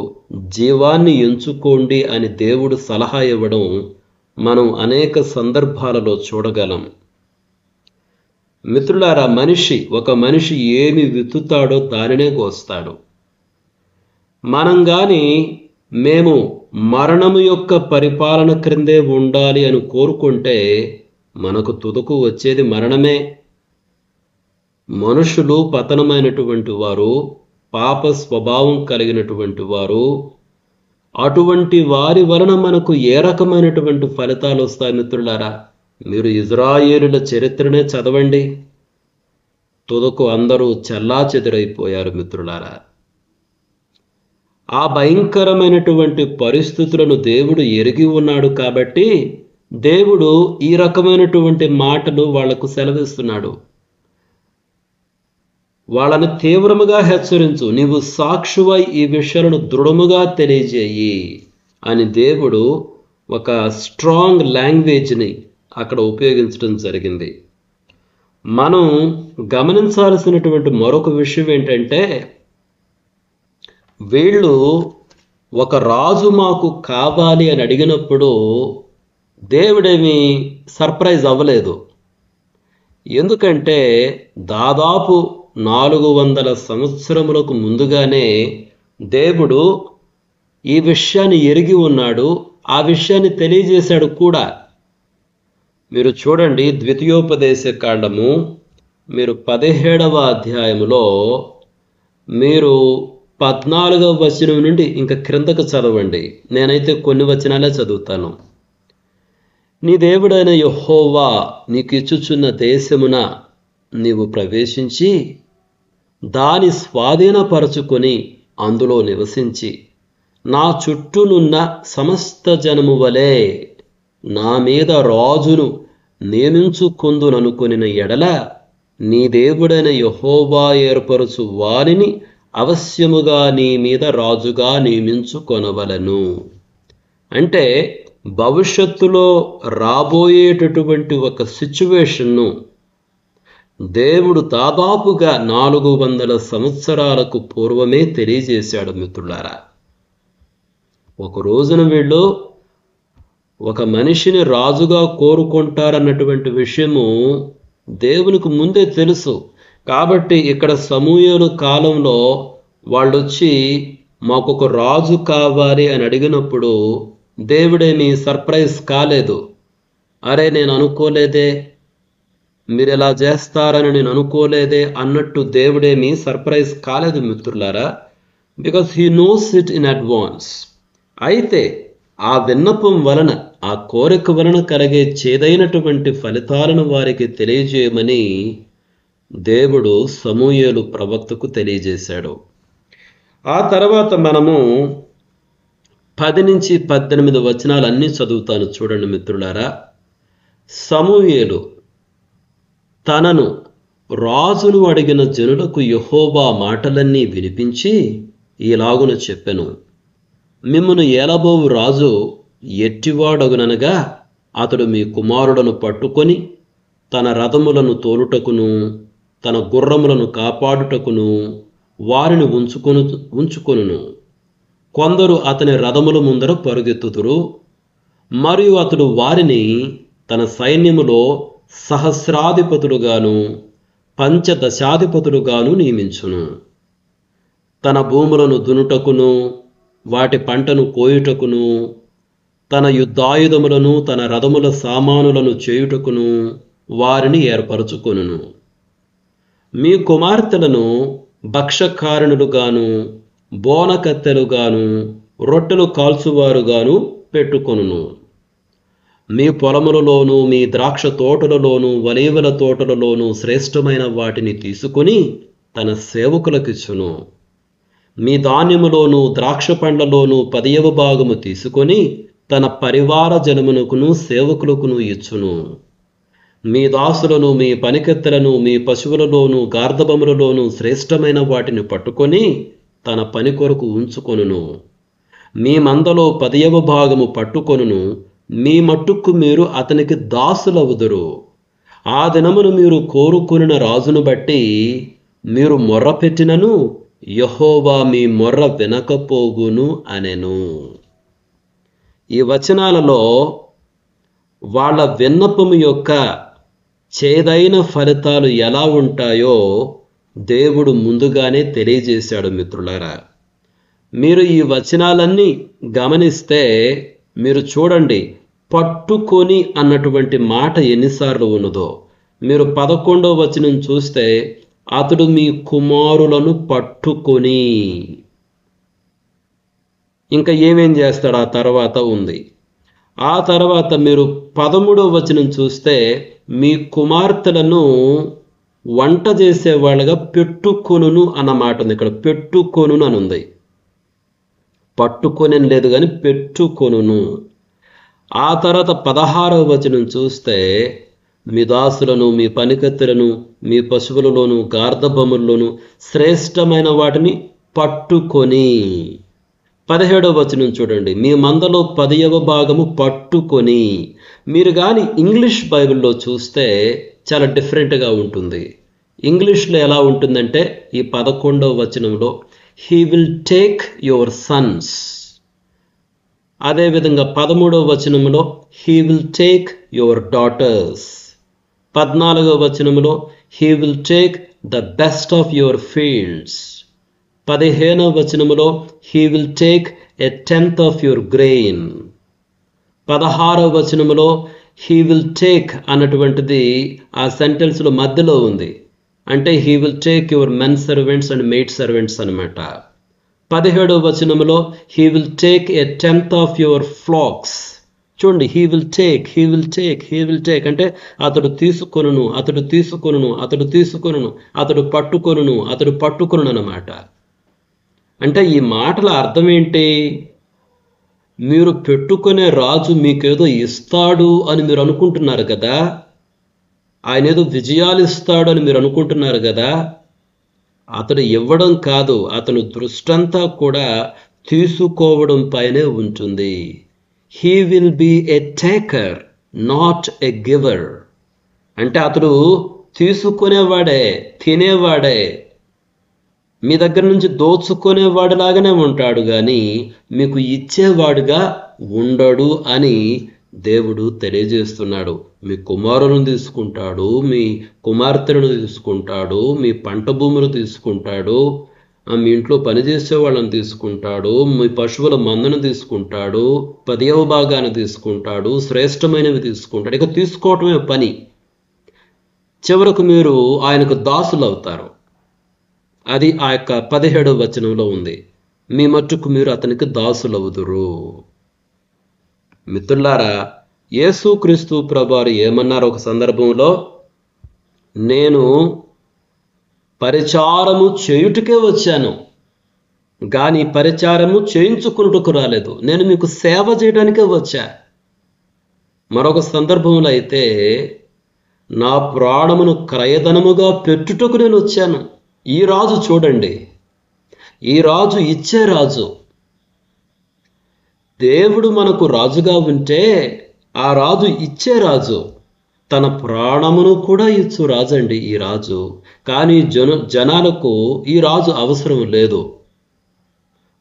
జీవాన్ని ఎంచుకోండి అని దేవుడు సలహా ఇవ్వడం మనం అనేక సందర్భాలలో చూడగలం. మిత్రులారా, ఒక మనిషి ఏమి విత్తుతాడో దానినే కోస్తాడు. మనం గాని మేము మరణము యొక్క పరిపాలన క్రిందే ఉండాలి అని కోరుకుంటే మనకు తుదకు వచ్చేది మరణమే. మనుషులు పతనమైనటువంటి వారు, పాప స్వభావం కలిగినటువంటి వారు. అటువంటి వారి వలన మనకు ఏ రకమైనటువంటి ఫలితాలు వస్తాయి మిత్రులారా? మీరు ఇజ్రాయేలుల చరిత్రనే చదవండి. తుదకు అందరూ చెల్లాచెదురైపోయారు మిత్రులారా. ఆ భయంకరమైనటువంటి పరిస్థితులను దేవుడు ఎరిగి ఉన్నాడు కాబట్టి దేవుడు ఈ రకమైనటువంటి మాటలు వాళ్లకు సెలవిస్తున్నాడు. వాళ్ళని తీవ్రముగా హెచ్చరించు, నీవు సాక్షివై ఈ విషయాలను దృఢముగా తెలియజేయి అని దేవుడు ఒక స్ట్రాంగ్ లాంగ్వేజ్ని అక్కడ ఉపయోగించడం జరిగింది. మనం గమనించాల్సినటువంటి మరొక విషయం ఏంటంటే, వీళ్ళు ఒక రాజు మాకు కావాలి అని అడిగినప్పుడు దేవుడేమి సర్ప్రైజ్ అవ్వలేదు. ఎందుకంటే దాదాపు 400 సంవత్సరములకు ముందుగానే దేవుడు ఈ విషయాన్ని ఎరిగి ఉన్నాడు, ఆ విషయాన్ని తెలియజేశాడు కూడా. మీరు చూడండి, ద్వితీయోపదేశకాండము మీరు 17వ అధ్యాయములో మీరు 14వ వచనం నుండి ఇంకా క్రిందకు చదవండి. నేనైతే కొన్ని వచనాలే చదువుతాను. నీ దేవుడైన యెహోవా నీకు ఇచ్చుచున్న దేశమున నీవు ప్రవేశించి దాని స్వాధీనపరచుకొని అందులో నివసించి నా చుట్టూనున్న సమస్త జనము వలె నా మీద రాజును నియమించుకొందుననుకొనిన ఎడల నీ దేవుడైన యెహోవా ఏర్పరచు వారిని అవశ్యముగా నీ మీద రాజుగా నియమించుకొనవలెను. అంటే భవిష్యత్తులో రాబోయేటటువంటి ఒక సిచ్యువేషన్ను దేవుడు దాదాపుగా 400 సంవత్సరాలకు పూర్వమే తెలియజేశాడు మిత్రులారా. ఒక రోజున వీళ్ళు ఒక మనిషిని రాజుగా కోరుకుంటారన్నటువంటి విషయము దేవునికి ముందే తెలుసు. కాబట్టి ఇక్కడ సమూయేలు కాలంలో వాళ్ళు వచ్చి మాకొక రాజు కావాలి అని అడిగినప్పుడు దేవుడేమి సర్ప్రైజ్ కాలేదు. అరే నేను అనుకోలేదే, మీరు ఎలా చేస్తారని నేను అనుకోలేదే అన్నట్టు దేవుడేమి సర్ప్రైజ్ కాలేదు మిత్రులారా. Because he knows it in advance. అయితే ఆ విన్నపం వలన, ఆ కోరిక వలన కలిగే చేదైనటువంటి ఫలితాలను వారికి తెలియజేయమని దేవుడు సమూయేలు ప్రవక్తకు తెలియజేశాడు. ఆ తర్వాత మనము 10 నుంచి 18 వచనాలు అన్నీ చదువుతాను చూడండి మిత్రులారా. సమూయేలు తనను రాజును అడిగిన జనులకు యెహోవా మాటలన్నీ వినిపించి ఇలాగున చెప్పెను, మిమ్మును ఏలబోవు రాజు ఎట్టివాడగుననగా అతడు మీ కుమారులను పట్టుకొని తన రథములను తోలుటకును తన గుర్రములను కాపాడుటకును వారిని ఉంచుకొనును. కొందరు అతని రథముల ముందర పరుగెత్తుదురు, మరియు అతడు వారిని తన సైన్యములో సహస్రాధిపతులుగాను పంచదశాధిపతులుగాను నియమించును. తన భూములను దునుటకును వాటి పంటను కోయుటకును తన యుద్ధాయుధములను తన రథముల సామానులను చేయుటకును వారిని ఏర్పరచుకొనును. మీ కుమార్తెలను భక్షకారుణులుగాను బోనకత్తెలుగాను రొట్టెలు కాల్చువారుగాను పెట్టుకొనును. మీ పొలములలోను మీ ద్రాక్ష తోటలలోను ఒలీవల తోటలలోను శ్రేష్టమైన వాటిని తీసుకుని తన సేవకులకిచ్చును. మీ ధాన్యములోను ద్రాక్ష పండ్లలోను 10వ భాగము తీసుకొని తన పరివార జనమునకును సేవకులకును ఇచ్చును. మీ దాసులను మీ పనికెత్తెలను మీ పశువులలోను గార్ధబములలోను శ్రేష్టమైన వాటిని పట్టుకొని తన పని కొరకు ఉంచుకొనును. మీ మందలో 10వ భాగము పట్టుకొనును. మీ మట్టుకు మీరు అతనికి దాసులవుదురు. ఆ దినమును మీరు కోరుకొనిన రాజును బట్టి మీరు మొర్ర పెట్టినను యెహోవా మీ మొర్ర వినకపోగును అనెను. ఈ వచనాలలో వాళ్ళ విన్నపము యొక్క చేదైన ఫలితాలు ఎలా ఉంటాయో దేవుడు ముందుగానే తెలియజేశాడు. మిత్రులారా, మీరు ఈ వచనాలన్నీ గమనిస్తే మీరు చూడండి, పట్టుకొని అన్నటువంటి మాట ఎన్నిసార్లు ఉన్నదో. మీరు 11వ వచనం చూస్తే అతడు మీ కుమారులను పట్టుకొని, ఇంకా ఏమేం చేస్తాడు ఆ తర్వాత ఉంది. ఆ తర్వాత మీరు 13వ వచనం చూస్తే మీ కుమార్తెలను వంట చేసేవాళ్ళగా పెట్టుకొనును అన్న మాట ఉంది. ఇక్కడ పెట్టుకొనును అని ఉంది, పట్టుకొని లేదు కానీ పెట్టుకొనును. ఆ తర్వాత 16వ వచనం చూస్తే మీ దాసులను మీ పనికత్తెలను మీ పశువులలోను గార్ధబొమ్మల్లోను శ్రేష్టమైన వాటిని పట్టుకొని. 17వ వచనం చూడండి, మీ మందలో 10వ భాగము పట్టుకొని. మీరు కానీ ఇంగ్లీష్ బైబిల్లో చూస్తే చాలా డిఫరెంట్గా ఉంటుంది. ఇంగ్లీష్లో ఎలా ఉంటుందంటే ఈ 11వ వచనంలో he will take your sons. అదేవిధంగా 13వ వచనంలో he will take your daughters. 14వ వచనంలో he will take the best of your fields. 15వ వచనంలో he will take a 10th of your grain. 16వ వచనంలో హీ విల్ టేక్ అన్నటువంటిది ఆ సెంటెన్స్లో మధ్యలో ఉంది. అంటే he will take your men servants and maid servants అనమాట. 17వ వచనంలో he will take a 10th of your flocks. చూడండి, he will take, he will take, he will take అంటే అతడు తీసుకొనును, అతడు తీసుకొనును, అతడు తీసుకొనును, అతడు పట్టుకొనును, అతడు పట్టుకొనును అన్నమాట. అంటే ఈ మాటల అర్థం ఏంటి? మీరు పెట్టుకునే రాజు మీకేదో ఇస్తాడు అని మీరు అనుకుంటున్నారు కదా, ఆయన ఏదో విజయాలు ఇస్తాడు అని మీరు అనుకుంటున్నారు కదా. అతడు ఇవ్వడం కాదు, అతను దృష్టంతా కూడా తీసుకోవడం పైనే ఉంటుంది. He will be a taker, not a giver. అంటే అతడు తీసుకునేవాడే, తినేవాడే, మీ దగ్గర నుంచి దోచుకునేవాడిలాగానే ఉంటాడు కానీ మీకు ఇచ్చేవాడుగా ఉండడు అని దేవుడు తెలియజేస్తున్నాడు. మీ కుమారులను తీసుకుంటాడు, మీ కుమార్తెలను తీసుకుంటాడు, మీ పంట భూములు తీసుకుంటాడు, మీ ఇంట్లో పనిచేసే వాళ్ళని తీసుకుంటాడు, మీ పశువుల మందను తీసుకుంటాడు, 10వ భాగాన్ని తీసుకుంటాడు, శ్రేష్టమైనవి తీసుకుంటాడు. ఇక తీసుకోవటమే పని. చివరకు మీరు ఆయనకు దాసులు అవుతారు. అది ఆ యొక్క 17వ వచనంలో ఉంది. మీ మట్టుకు మీరు అతనికి దాసులవుదురు. మిత్రులారా, యేసుక్రీస్తు ప్రభువారు ఏమన్నారు ఒక సందర్భంలో? నేను పరిచారము చేయుటకే వచ్చాను కానీ పరిచారము చేయించుకున్నట్టుకు రాలేదు, నేను మీకు సేవ చేయడానికే వచ్చా. మరొక సందర్భంలో అయితే నా ప్రాణమును క్రయధనముగా పెట్టుటకు నేను వచ్చాను. ఈ రాజు చూడండి, ఈ రాజు ఇచ్చే రాజు. దేవుడు మనకు రాజుగా ఉంటే ఆ రాజు ఇచ్చే రాజు, తన ప్రాణమును కూడా ఇచ్చు రాజు అండి ఈ రాజు. కానీ జనాలకు ఈ రాజు అవసరం లేదు.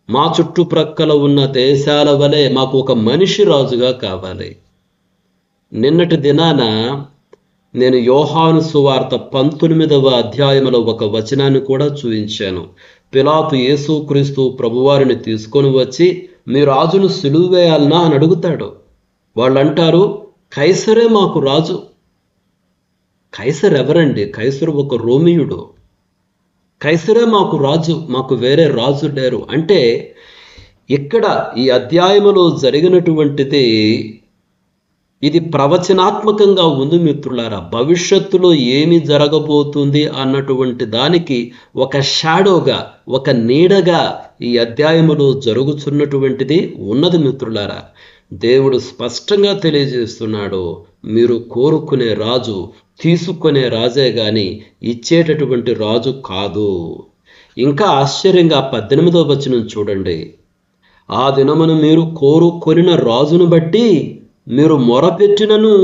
మా చుట్టుప్రక్కల ఉన్న దేశాల వలె మాకు ఒక మనిషి రాజుగా కావాలి. నిన్నటి దినాన నేను యోహాను సువార్త 19వ అధ్యాయంలో ఒక వచనాన్ని కూడా చూపించాను. పిలాతు యేసుక్రీస్తు ప్రభువారిని తీసుకొని వచ్చి మీ రాజును సిలువ వేయాలనా అని అడుగుతాడు. వాళ్ళంటారు, కైసరే మాకు రాజు. కైసర్ ఎవరండి? కైసరు ఒక రోమియుడు. కైసరే మాకు రాజు, మాకు వేరే రాజు లేరు. అంటే ఇక్కడ ఈ అధ్యాయములో జరిగినటువంటిది ఇది ప్రవచనాత్మకంగా ఉంది మిత్రులారా. భవిష్యత్తులో ఏమి జరగబోతుంది అన్నటువంటి దానికి ఒక షాడోగా, ఒక నీడగా ఈ అధ్యాయములో జరుగుతున్నటువంటిది ఉన్నది మిత్రులారా. దేవుడు స్పష్టంగా తెలియజేస్తున్నాడు, మీరు కోరుకునే రాజు తీసుకునే రాజే గాని ఇచ్చేటటువంటి రాజు కాదు. ఇంకా ఆశ్చర్యంగా 18వ వచనం చూడండి. ఆ దినమును మీరు కోరుకొనిన రాజును బట్టి మీరు మొరపెట్టినను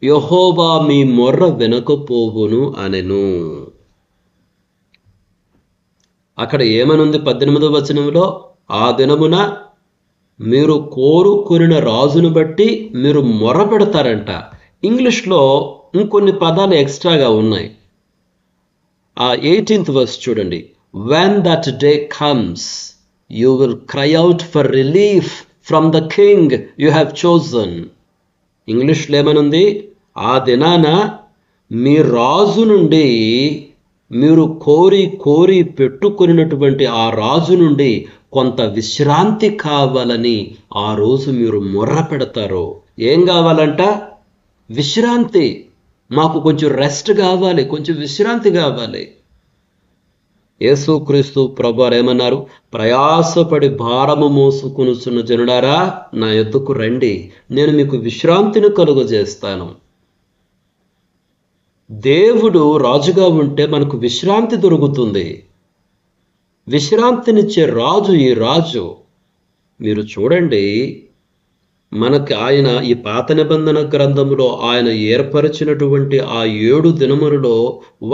యెహోవా మీ మొర్ర వినకపోవును అనెను. అక్కడ ఏమనుంది 18వ వచనంలో? ఆ దినమున మీరు కోరుకొనిన రాజును బట్టి మీరు మొర్ర పెడతారంట. ఇంగ్లీష్లో ఇంకొన్ని పదాలు ఎక్స్ట్రాగా ఉన్నాయి. ఆ 18th వర్స్ చూడండి. When that day comes, you will cry out for relief from the king you have chosen. ఇంగ్లీష్లో ఏమనుంది? ఆ దినాన మీ రాజు నుండి, మీరు కోరి కోరి పెట్టుకున్నటువంటి ఆ రాజు నుండి కొంత విశ్రాంతి కావాలని ఆ రోజు మీరు మొర్ర పెడతారు. ఏం కావాలంట? విశ్రాంతి. మాకు కొంచెం రెస్ట్ కావాలి, కొంచెం విశ్రాంతి కావాలి. యేసుక్రీస్తు ప్రభువారు ఏమన్నారు? ప్రయాసపడి భారము మోసుకొనుచున్న జనులారా నా యొద్దకు రండి, నేను మీకు విశ్రాంతిని కలుగజేస్తాను. దేవుడు రాజుగా ఉంటే మనకు విశ్రాంతి దొరుకుతుంది. విశ్రాంతినిచ్చే రాజు ఈ రాజు. మీరు చూడండి, మనకి ఆయన ఈ పాత నిబంధన గ్రంథములో ఆయన ఏర్పరిచినటువంటి ఆ 7 దినములలో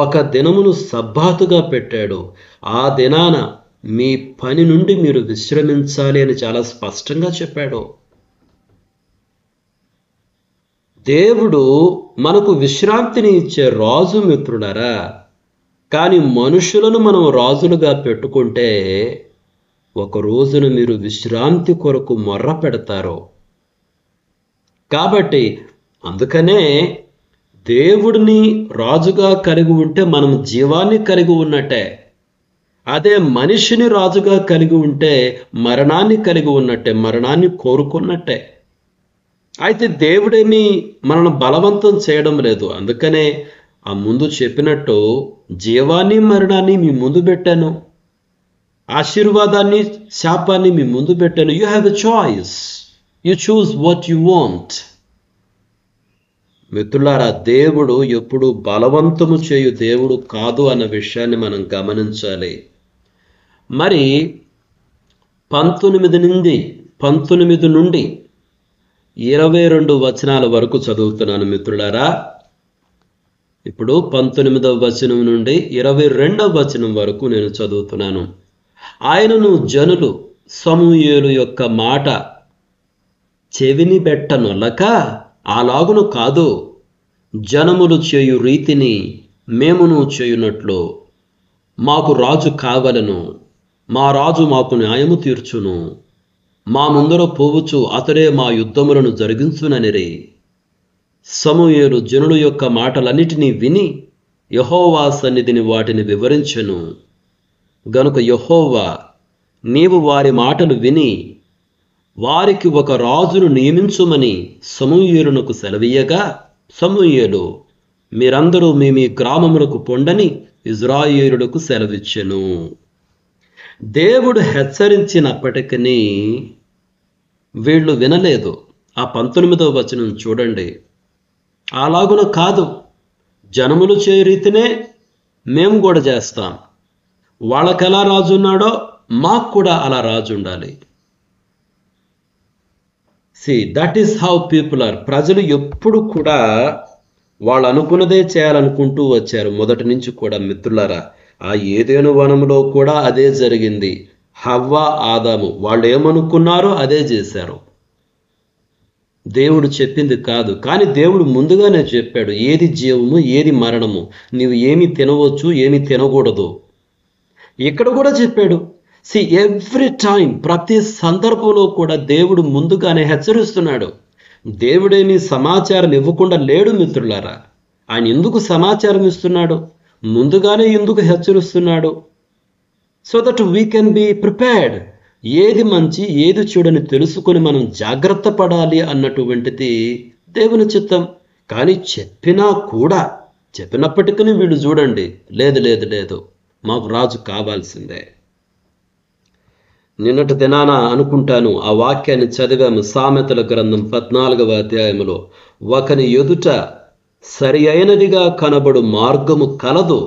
ఒక దినమును సబ్బాతుగా పెట్టాడు. ఆ దినాన మీ పని నుండి మీరు విశ్రమించాలి అని చాలా స్పష్టంగా చెప్పాడు. దేవుడు మనకు విశ్రాంతిని ఇచ్చే రాజు మిత్రులారా. కానీ మనుషులను మనం రాజులుగా పెట్టుకుంటే ఒక రోజున మీరు విశ్రాంతి కొరకు మొర్ర పెడతారు. కాబట్టి అందుకనే దేవుడిని రాజుగా కలిగి ఉంటే మనం జీవాన్ని కలిగి ఉన్నట్టే. అదే మనిషిని రాజుగా కలిగి ఉంటే మరణాన్ని కలిగి ఉన్నట్టే, మరణాన్ని కోరుకున్నట్టే. అయితే దేవుడేమి మనల్ని బలవంతం చేయడం లేదు. అందుకనే ఆ ముందు చెప్పినట్టు జీవాన్ని మరణాన్ని మీ ముందు పెట్టాను, ఆశీర్వాదాన్ని శాపాన్ని మీ ముందు పెట్టాను. You have a choice. You choose what you want. మిత్రులారా, దేవుడు ఎప్పుడు బలవంతము చేయు దేవుడు కాదు అన్న విషయాన్ని మనం గమనించాలి. మరి 19 నుండి 22 వచనాల వరకు చదువుతున్నాను మిత్రులారా. ఇప్పుడు 19వ వచనం నుండి 22వ వచనం వరకు నేను చదువుతున్నాను. ఆయనను జనులు సమూయేలు యొక్క మాట చెవిని పెట్టనొల్లక, అలాగును కాదు, జనములు చేయు రీతిని మేమును చేయునట్లు మాకు రాజు కావలను, మా రాజు మాకు న్యాయము తీర్చును, మా ముందర పోవచ్చు అతడే మా యుద్ధములను జరిగించుననిరి. సమూయేలు జనుల యొక్క మాటలన్నిటినీ విని యెహోవా సన్నిధిని వాటిని వివరించెను. గనుక యెహోవా, నీవు వారి మాటలు విని వారికి ఒక రాజును నియమించుమని సమూయేలునకు సెలవీయగా, సమూయేలు, మీరందరూ మీ గ్రామములకు పొండని ఇజ్రాయేలులకు సెలవిచ్చెను. దేవుడు హెచ్చరించినప్పటికీ వీళ్ళు వినలేదు. ఆ 19వ వచనం చూడండి. అలాగున కాదు, జనములు చే రీతినే మేము కూడా చేస్తాం. వాళ్ళకి ఎలా రాజు ఉన్నాడో మాకు కూడా అలా రాజు ఉండాలి. That is how people are. ప్రజలు ఎప్పుడు కూడా వాళ్ళు అనుకున్నదే చేయాలనుకుంటూ వచ్చారు మొదటి నుంచి కూడా మిత్రులారా. ఆ ఏదెను వనములో కూడా అదే జరిగింది. హవ్వ, ఆదాము వాళ్ళు ఏమనుకున్నారో అదే చేశారు. దేవుడు చెప్పింది కాదు. కానీ దేవుడు ముందుగానే చెప్పాడు ఏది జీవము ఏది మరణము, నీవు ఏమి తినవచ్చు ఏమి తినకూడదు. ఇక్కడ కూడా చెప్పాడు. ఎవ్రీ టైం, ప్రతి సందర్భంలో కూడా దేవుడు ముందుగానే హెచ్చరిస్తున్నాడు. దేవుడేమీ సమాచారం ఇవ్వకుండా లేడు మిత్రులారా. ఆయన ఎందుకు సమాచారం ఇస్తున్నాడు? ముందుగానే ఎందుకు హెచ్చరిస్తున్నాడు? So that we can be prepared. ఏది మంచి ఏది చెడుని తెలుసుకొని మనం జాగ్రత్త పడాలి అన్నటువంటిది దేవుని చిత్తం. కానీ చెప్పినప్పటికీ వీళ్ళు చూడండి, లేదు మాకు రాజు కావాల్సిందే. నిన్నటి దినాన అనుకుంటాను ఆ వాక్యాన్ని చదివాము. సామెతల గ్రంథం 14వ అధ్యాయములో, ఒకని ఎదుట సరి అయినదిగా కనబడు మార్గము కలదు,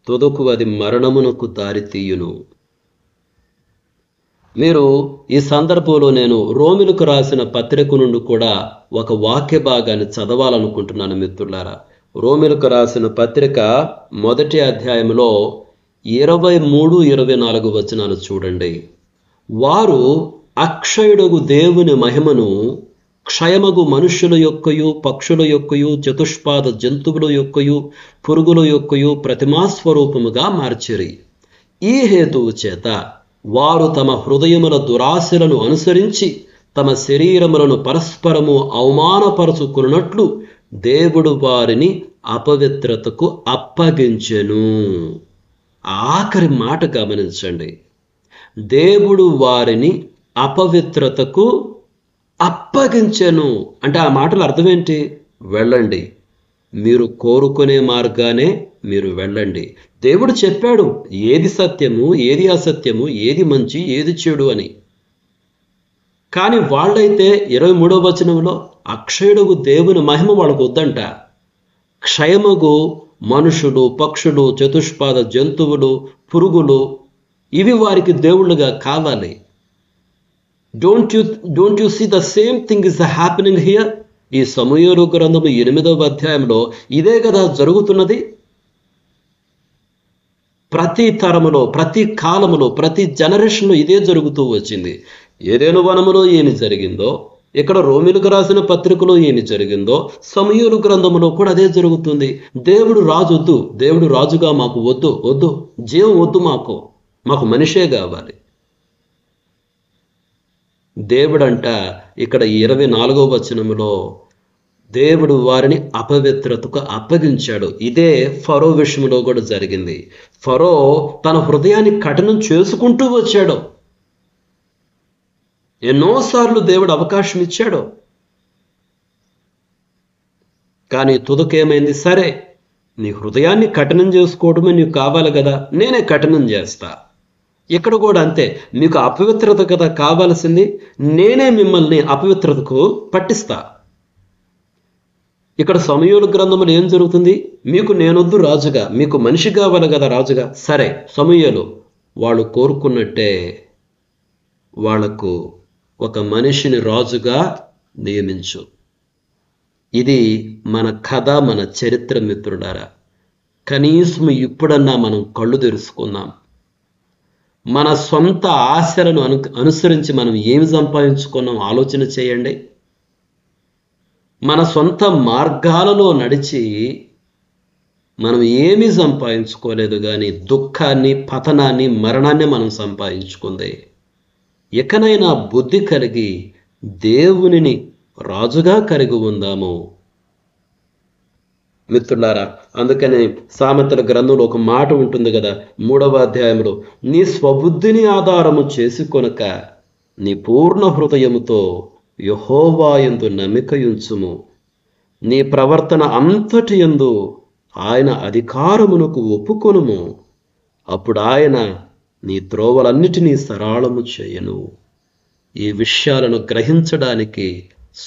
తుదకు అది మరణమునకు దారితీయును. మీరు ఈ సందర్భంలో నేను రోమిలకు రాసిన పత్రిక నుండి కూడా ఒక వాక్య భాగాన్ని చదవాలనుకుంటున్నాను మిత్రులారా. రోమిలకు రాసిన పత్రిక 1వ అధ్యాయంలో 23-24 వచనాలు చూడండి. వారు అక్షయుడగు దేవుని మహిమను క్షయమగు మనుష్యుల యొక్కయు పక్షుల యొక్కయు చతుష్పాద జంతువుల యొక్కయు పురుగుల యొక్కయు ప్రతిమాస్వరూపముగా మార్చిరి. ఈ హేతువు చేత వారు తమ హృదయముల దురాశలను అనుసరించి తమ శరీరములను పరస్పరము అవమానపరచుకున్నట్లు దేవుడు వారిని అపవిత్రతకు అప్పగించెను. ఆఖరి మాట గమనించండి. దేవుడు వారిని అపవిత్రతకు అప్పగించెను అంటే ఆ మాటల అర్థం ఏంటి? వెళ్ళండి, మీరు కోరుకునే మార్గానే మీరు వెళ్ళండి. దేవుడు చెప్పాడు ఏది సత్యము ఏది అసత్యము, ఏది మంచి ఏది చెడు అని. కానీ వాళ్ళైతే 23వ వచనంలో అక్షయుడగు దేవుని మహిమ వాళ్ళకు వద్దంట. క్షయమగు మనుషులు పక్షులు చతుష్పాద జంతువులు పురుగులు ఇవి వారికి దేవుళ్ళుగా కావాలి. Don't you see the same thing is happening here? ఈ సమూయేలు గ్రంథము 8వ అధ్యాయంలో ఇదే కదా జరుగుతున్నది. ప్రతి తరములో ప్రతి కాలములో ప్రతి జనరేషన్లో ఇదే జరుగుతూ వచ్చింది. ఏదేను వనములో ఏమి జరిగిందో, ఇక్కడ రోమిలకు రాసిన పత్రికలో ఏమి జరిగిందో, సమూయేలు గ్రంథములో కూడా అదే జరుగుతుంది. దేవుడు రాజు వద్దు, దేవుడు రాజుగా మాకు వద్దు, జీవం వద్దు, మాకు మనిషే కావాలి. దేవుడంట ఇక్కడ 24వ వచనములో దేవుడు వారిని అపవిత్రతకు అప్పగించాడు. ఇదే ఫరో విషయంలో కూడా జరిగింది. ఫరో తన హృదయాన్ని కఠినం చేసుకుంటూ వచ్చాడు. ఎన్నోసార్లు దేవుడు అవకాశం ఇచ్చాడు. కానీ తుదకేమైంది? సరే, నీ హృదయాన్ని కఠినం చేసుకోవడమే నీకు కావాలి కదా, నేనే కఠినం చేస్తా. ఇక్కడ కూడా అంతే, మీకు అపవిత్రత కదా కావాల్సింది, నేనే మిమ్మల్ని అపవిత్రతకు పట్టిస్తా. ఇక్కడ సమూయేలు గ్రంథంలో ఏం జరుగుతుంది? మీకు నేనొద్దు రాజుగా, మీకు మనిషి కావాలి కదా రాజుగా. సరే సమూయేలు, వాళ్ళు కోరుకున్నట్టే వాళ్లకు ఒక మనిషిని రాజుగా నియమించు. ఇది మన కథ, మన చరిత్ర మిత్రుడారా. కనీసం ఇప్పుడన్నా మనం కళ్ళు తెరుచుకుందాం. మన సొంత ఆశలను అనుసరించి మనం ఏమి సంపాదించుకున్నాం ఆలోచన చేయండి. మన సొంత మార్గాలలో నడిచి మనం ఏమీ సంపాదించుకోలేదు, కానీ దుఃఖాన్ని, పతనాన్ని, మరణాన్ని మనం సంపాదించుకుంది. ఎకనైనా బుద్ధి కలిగి దేవునిని రాజుగా కలిగి ఉందాము మిత్రులారా. అందుకని సామెతల గ్రంథంలో ఒక మాట ఉంటుంది కదా 3వ అధ్యాయంలో, నీ స్వబుద్ధిని ఆధారము చేసుకొనక నీ పూర్ణ హృదయముతో యెహోవా యందు నమ్మికయుంచుము. నీ ప్రవర్తన అంతటి యందు ఆయన అధికారమునకు ఒప్పుకొనుము. అప్పుడు ఆయన నీ త్రోవలన్నిటినీ సరళము చేయను. ఈ విషయాలను గ్రహించడానికి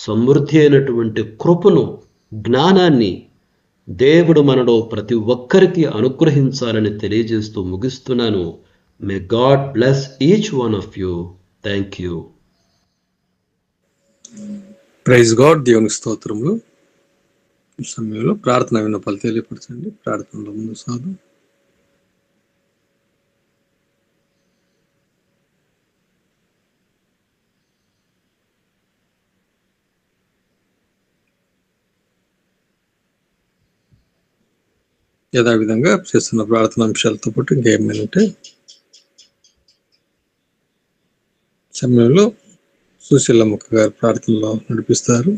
సమృద్ధి అయినటువంటి కృపను, జ్ఞానాన్ని దేవుడు మనలో ప్రతి ఒక్కరికి అనుగ్రహించాలని తెలియజేస్తూ ముగిస్తున్నాను. May God bless each one of you. Thank you. Praise God. దేవునికి స్తోత్రములు. ఈ సమయంలో ప్రార్థన విన్నపాలు తెలియపరచండి. ప్రార్థనలో ముందు సాగు. యథావిధంగా చేస్తున్న ప్రార్థన అంశాలతో పాటు ఇంకేమైనా సమయంలో సుశీలమ్మ గారు ప్రార్థనలో నడిపిస్తారు.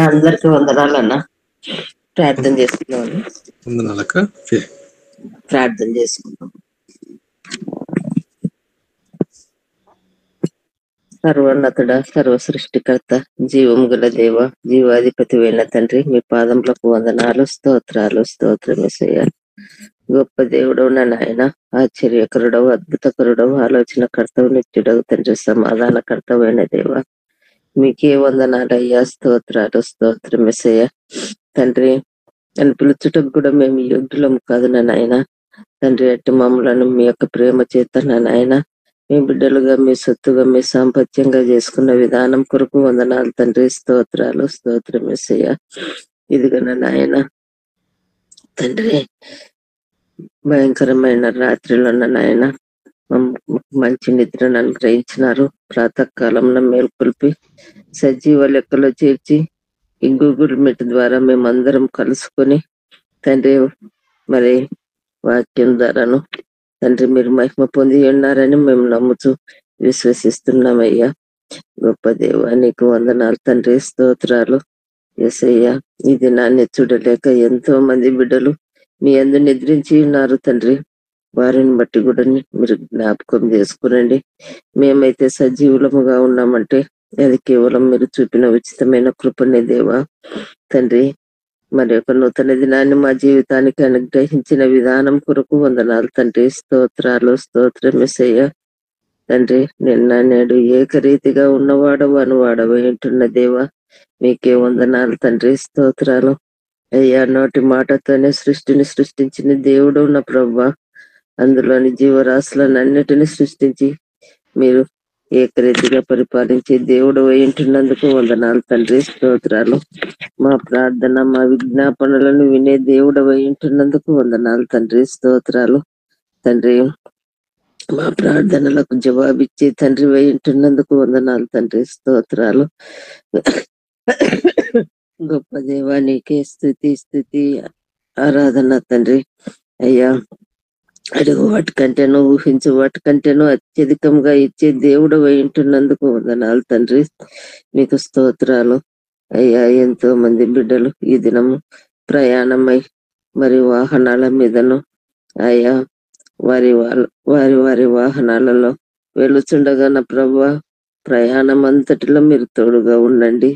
అందరికీ వందనాలన్నా. ప్రార్థన చేసుకుందాం. వందనాలక్క. ఓకే. ప్రార్థన చేసుకుందాం. సర్వోన్నతుడ, సర్వ సృష్టికర్త, జీవము గల దేవ, జీవాధిపతి అయిన తండ్రి, మీ పాదములకు వందనాలు, స్తోత్రాలు. స్తోత్రమేసయ్య. గొప్ప దేవుడవు నా నాయన, ఆశ్చర్యకరుడవు, అద్భుతకరుడవు, ఆలోచనకర్తవు, నిత్యుడవు తండ్రి, సమాధానకర్తవైన దేవ, మీకే వందనాలయ్యా. స్తోత్రాలు. స్తోత్రమేసయ్య. తండ్రి, అని పిలుచుటకు కూడా మేము యోగ్యులము కాదు నా నాయన. తండ్రి, అట్టి మమ్మలను మీ యొక్క ప్రేమ చేత నా నాయన మీ బిడ్డలుగా, మీ సొత్తుగా, మీ సాంపత్యంగా చేసుకున్న విధానం కొరకు వందనాలు తండ్రి. స్తోత్రాలు. స్తోత్రమేసయ్య. ఇదిగో నా నాయన తండ్రి, భయంకరమైన రాత్రిలో నా నాయన మంచి నిద్రను అనుగ్రహించినారు. ప్రాతకాలంలో మేల్కొల్పి సజీవ లెక్కలో చేర్చి ఈ గూగుల్ మీట్ ద్వారా మేమందరం కలుసుకొని తండ్రి, మరి వాక్యం ద్వారాను తండ్రి మీరు మహిమ పొంది ఉన్నారని మేము నమ్ముతూ విశ్వసిస్తున్నామయ్యా. గొప్ప దేవ, నీకు వందనాలు తండ్రి. స్తోత్రాలు. యేసయ్యా, ఈ దినాన్ని చూడలేక ఎంతో మంది బిడ్డలు మీ యందు నిద్రించి ఉన్నారు తండ్రి. వారిని బట్టి కూడా మీరు జ్ఞాపకం చేసుకునండి. మేమైతే సజీవులముగా ఉన్నామంటే అది కేవలం మీరు చూపిన ఉచితమైన కృపనే దేవా. తండ్రి, మరి ఒక నూతన దినాన్ని మా జీవితానికి అనుగ్రహించిన విధానం కొరకు వందనాలు తండ్రి. స్తోత్రాలు. స్తోత్రమేసయ్య. తండ్రి, నిన్న నేడు ఏకరీతిగా ఉన్నవాడవు అనువాడవు ఏంటున్న దేవా, మీకే వందనాలు తండ్రి. స్తోత్రాలు అయ్యా. నోటి మాటతోనే సృష్టిని సృష్టించిన దేవుడు ఉన్న ప్రభువా, అందులోని జీవరాశులను అన్నిటిని సృష్టించి మీరు ఏకరీతిగా పరిపాలించే దేవుడు ఏంటున్నందుకు వందనాలు తండ్రి. స్తోత్రాలు. మా ప్రార్థన, మా విజ్ఞాపనలను వినే దేవుడు ఏంటున్నందుకు వందనాలు తండ్రి. స్తోత్రాలు. తండ్రి, మా ప్రార్థనలకు జవాబిచ్చే తండ్రి ఏంటున్నందుకు వందనాలు తండ్రి. స్తోత్రాలు. గొప్ప దేవా, నీకే స్తుతి ఆరాధన తండ్రి. అయ్యా, అడుగు వాటికంటేనూ ఊహించు వాటికంటేనూ అత్యధికంగా ఇచ్చే దేవుడు ఏంటున్నందుకు వందనాలు తండ్రి. మీకు స్తోత్రాలు అయ్యా. ఎంతో మంది బిడ్డలు ఈ దినము ప్రయాణమై మరి వాహనాల మీదను అయ్యా వారి వారి వాహనాలలో వెళుచుండగా నా ప్రభువా, ప్రయాణం అంతటిలో మీరు తోడుగా ఉండండి.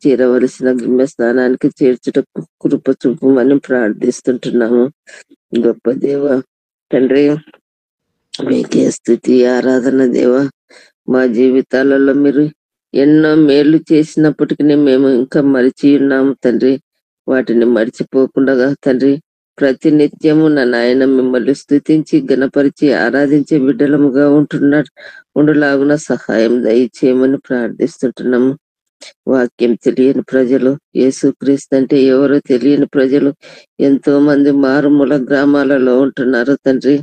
చేరవలసిన గమ్యస్థానానికి చేర్చుటకు కృప చూపమని ప్రార్థిస్తుంటున్నాము. గొప్ప దేవ తండ్రి, మీకే స్తుతి ఆరాధన దేవా. మా జీవితాలలో మీరు ఎన్నో మేలు చేసినప్పటికీ మేము ఇంకా మరిచి ఉన్నాము తండ్రి. వాటిని మర్చిపోకుండా తండ్రి, ప్రతి నిత్యము నా నాయన మిమ్మల్ని స్తుతించి గణపరిచి ఆరాధించే బిడ్డలముగా ఉండులాగున సహాయం దయచేయమని ప్రార్థిస్తుంటున్నాము. వాక్యం తెలియని ప్రజలు, యేసుక్రీస్తు అంటే ఎవరో తెలియని ప్రజలు ఎంతో మంది మారుమూల గ్రామాలలో ఉంటున్నారు తండ్రి.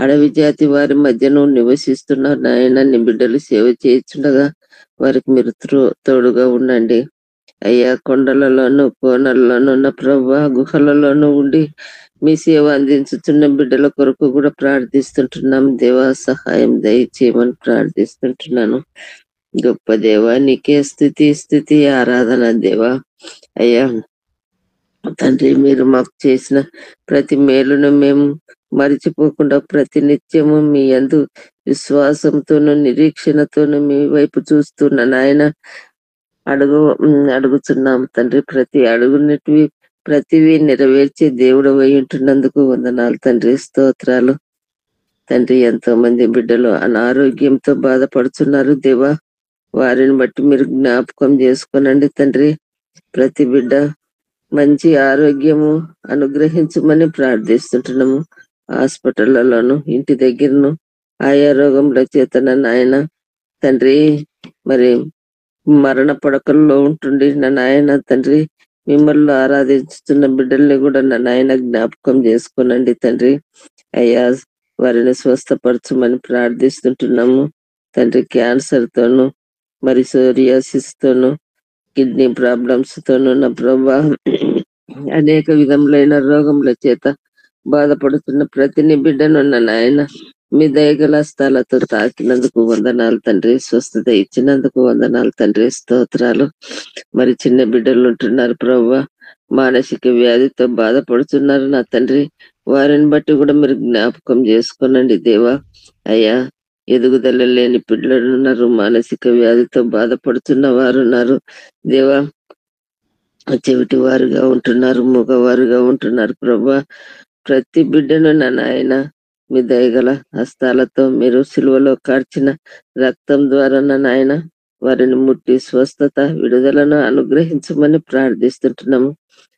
అడవి జాతి వారి మధ్యను నివసిస్తున్నారు నాయన. నీ బిడ్డలు సేవ చేయించుండగా వారికి మీరు తోడుగా ఉండండి అయ్యా. కొండలలోను కోనలలోను ఉన్న ప్రభువా, గుహలలోనూ ఉండి మీ సేవ అందించుతున్న బిడ్డల కొరకు కూడా ప్రార్థిస్తుంటున్నాం దేవా. సహాయం దయచేయమని ప్రార్థిస్తుంటున్నాను. గొప్ప దేవా, నీకే స్తుతి ఆరాధన దేవా. అయ్యా తండ్రి, మీరు మాకు చేసిన ప్రతి మేలును మేము మరిచిపోకుండా ప్రతి నిత్యము మీ యందు విశ్వాసంతోనూ నిరీక్షణతోనూ మీ వైపు చూస్తున్న నాయన అడుగుతున్నాం తండ్రి. ప్రతి అడుగునటివి ప్రతివి నెరవేర్చే దేవుడు అయి ఉంటున్నందుకు వందనాలు తండ్రి. స్తోత్రాలు తండ్రి. ఎంతో మంది బిడ్డలు అనారోగ్యంతో బాధపడుతున్నారు దేవా. వారిని బట్టి మీరు జ్ఞాపకం చేసుకునండి తండ్రి. ప్రతి బిడ్డ మంచి ఆరోగ్యము అనుగ్రహించమని ప్రార్థిస్తుంటున్నాము. హాస్పిటళ్లలోను ఇంటి దగ్గరను ఆయా రోగముల చేతన నాయన తండ్రి, మరి మరణ పడకల్లో ఉంటుండి నా నాయన తండ్రి, మిమ్మల్ని ఆరాధిస్తున్న బిడ్డల్ని కూడా నా నాయన జ్ఞాపకం చేసుకునండి తండ్రి. అయ్యా, వారిని స్వస్థపరచమని ప్రార్థిస్తుంటున్నాము తండ్రి. క్యాన్సర్ తోను, మరి సోరియాసిస్ తోను, కిడ్నీ ప్రాబ్లమ్స్ తోను నా ప్రభా, అనేక విధములైన రోగముల చేత బాధపడుతున్న ప్రతి బిడ్డను నా నాయన మీ దయగల స్థలాలతో తాకినందుకు వందనాలు తండ్రి. స్వస్థత ఇచ్చినందుకు వందనాలు తండ్రి. స్తోత్రాలు. మరి చిన్న బిడ్డలు ఉంటున్నారు ప్రభా, మానసిక వ్యాధితో బాధపడుతున్నారు నా తండ్రి. వారిని బట్టి కూడా మీరు జ్ఞాపకం చేసుకునండి దేవా. అయ్యా, ఎదుగుదల లేని పిల్లలు ఉన్నారు, మానసిక వ్యాధితో బాధపడుతున్న వారు ఉన్నారు దేవా. చెవిటి వారుగా ఉంటున్నారు, మగవారుగా ఉంటున్నారు ప్రభా. ప్రతి బిడ్డను నా నాయన మీ దయగల హస్తాలతో మీరు సిలువలో కార్చిన రక్తం ద్వారా నా నాయన వారిని ముట్టి స్వస్థత విడుదలను అనుగ్రహించమని ప్రార్థిస్తుంటున్నాము.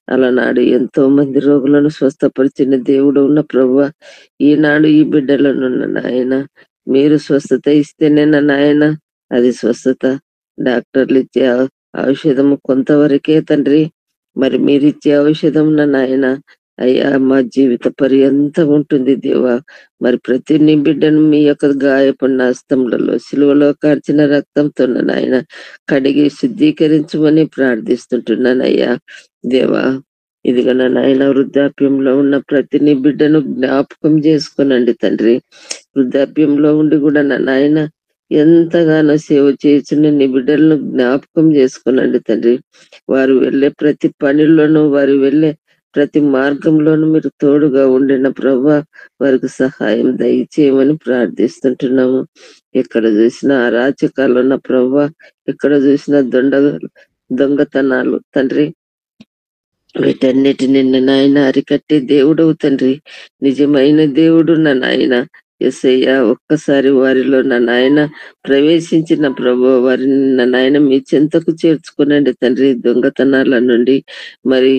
అలనాడు ఎంతో మంది రోగులను స్వస్థపరిచిన దేవుడు ఉన్న ప్రభువా, ఈనాడు ఈ బిడ్డలను నాయన మీరు స్వస్థత ఇస్తేనే నా నాయన అది స్వస్థత. డాక్టర్లు ఇచ్చే ఔషధము కొంతవరకే తండ్రి, మరి మీరిచ్చే ఔషధం నా నాయన అయ్యా మా జీవిత పర్యంతం ఉంటుంది దేవా. మరి ప్రతి నీ బిడ్డను మీ యొక్క గాయపడిన హస్తములలో సిలువలో కార్చిన రక్తంతో నాయన కడిగి శుద్ధీకరించమని ప్రార్థిస్తుంటున్నానయ్యా దేవా. ఇదిగా నాయన వృద్ధాప్యంలో ఉన్న ప్రతి నీ బిడ్డను జ్ఞాపకం చేసుకునండి తండ్రి. వృద్ధాప్యంలో ఉండి కూడా నా నాయన ఎంతగానో సేవ చేసిన నీ బిడ్డలను జ్ఞాపకం చేసుకునండి తండ్రి. వారు వెళ్ళే ప్రతి పనిలోనూ, వారు వెళ్ళే ప్రతి మార్గంలోనూ మీరు తోడుగా ఉండిన ప్రభా, వారికి సహాయం దయచేయమని ప్రార్థిస్తుంటున్నాము. ఎక్కడ చూసినా అరాచకాలు ఉన్న ప్రభా, ఎక్కడ చూసినా దొంగతనాలు తండ్రి, వీటన్నిటిని నాయన అరికట్టే దేవుడవు తండ్రి, నిజమైన దేవుడు నా నాయన. యేసయ్యా, ఒక్కసారి వారిలో నా నాయన ప్రవేశించిన ప్రభు వారిని నా నాయన మీ చెంతకు చేర్చుకునండి తండ్రి. దొంగతనాల నుండి, మరి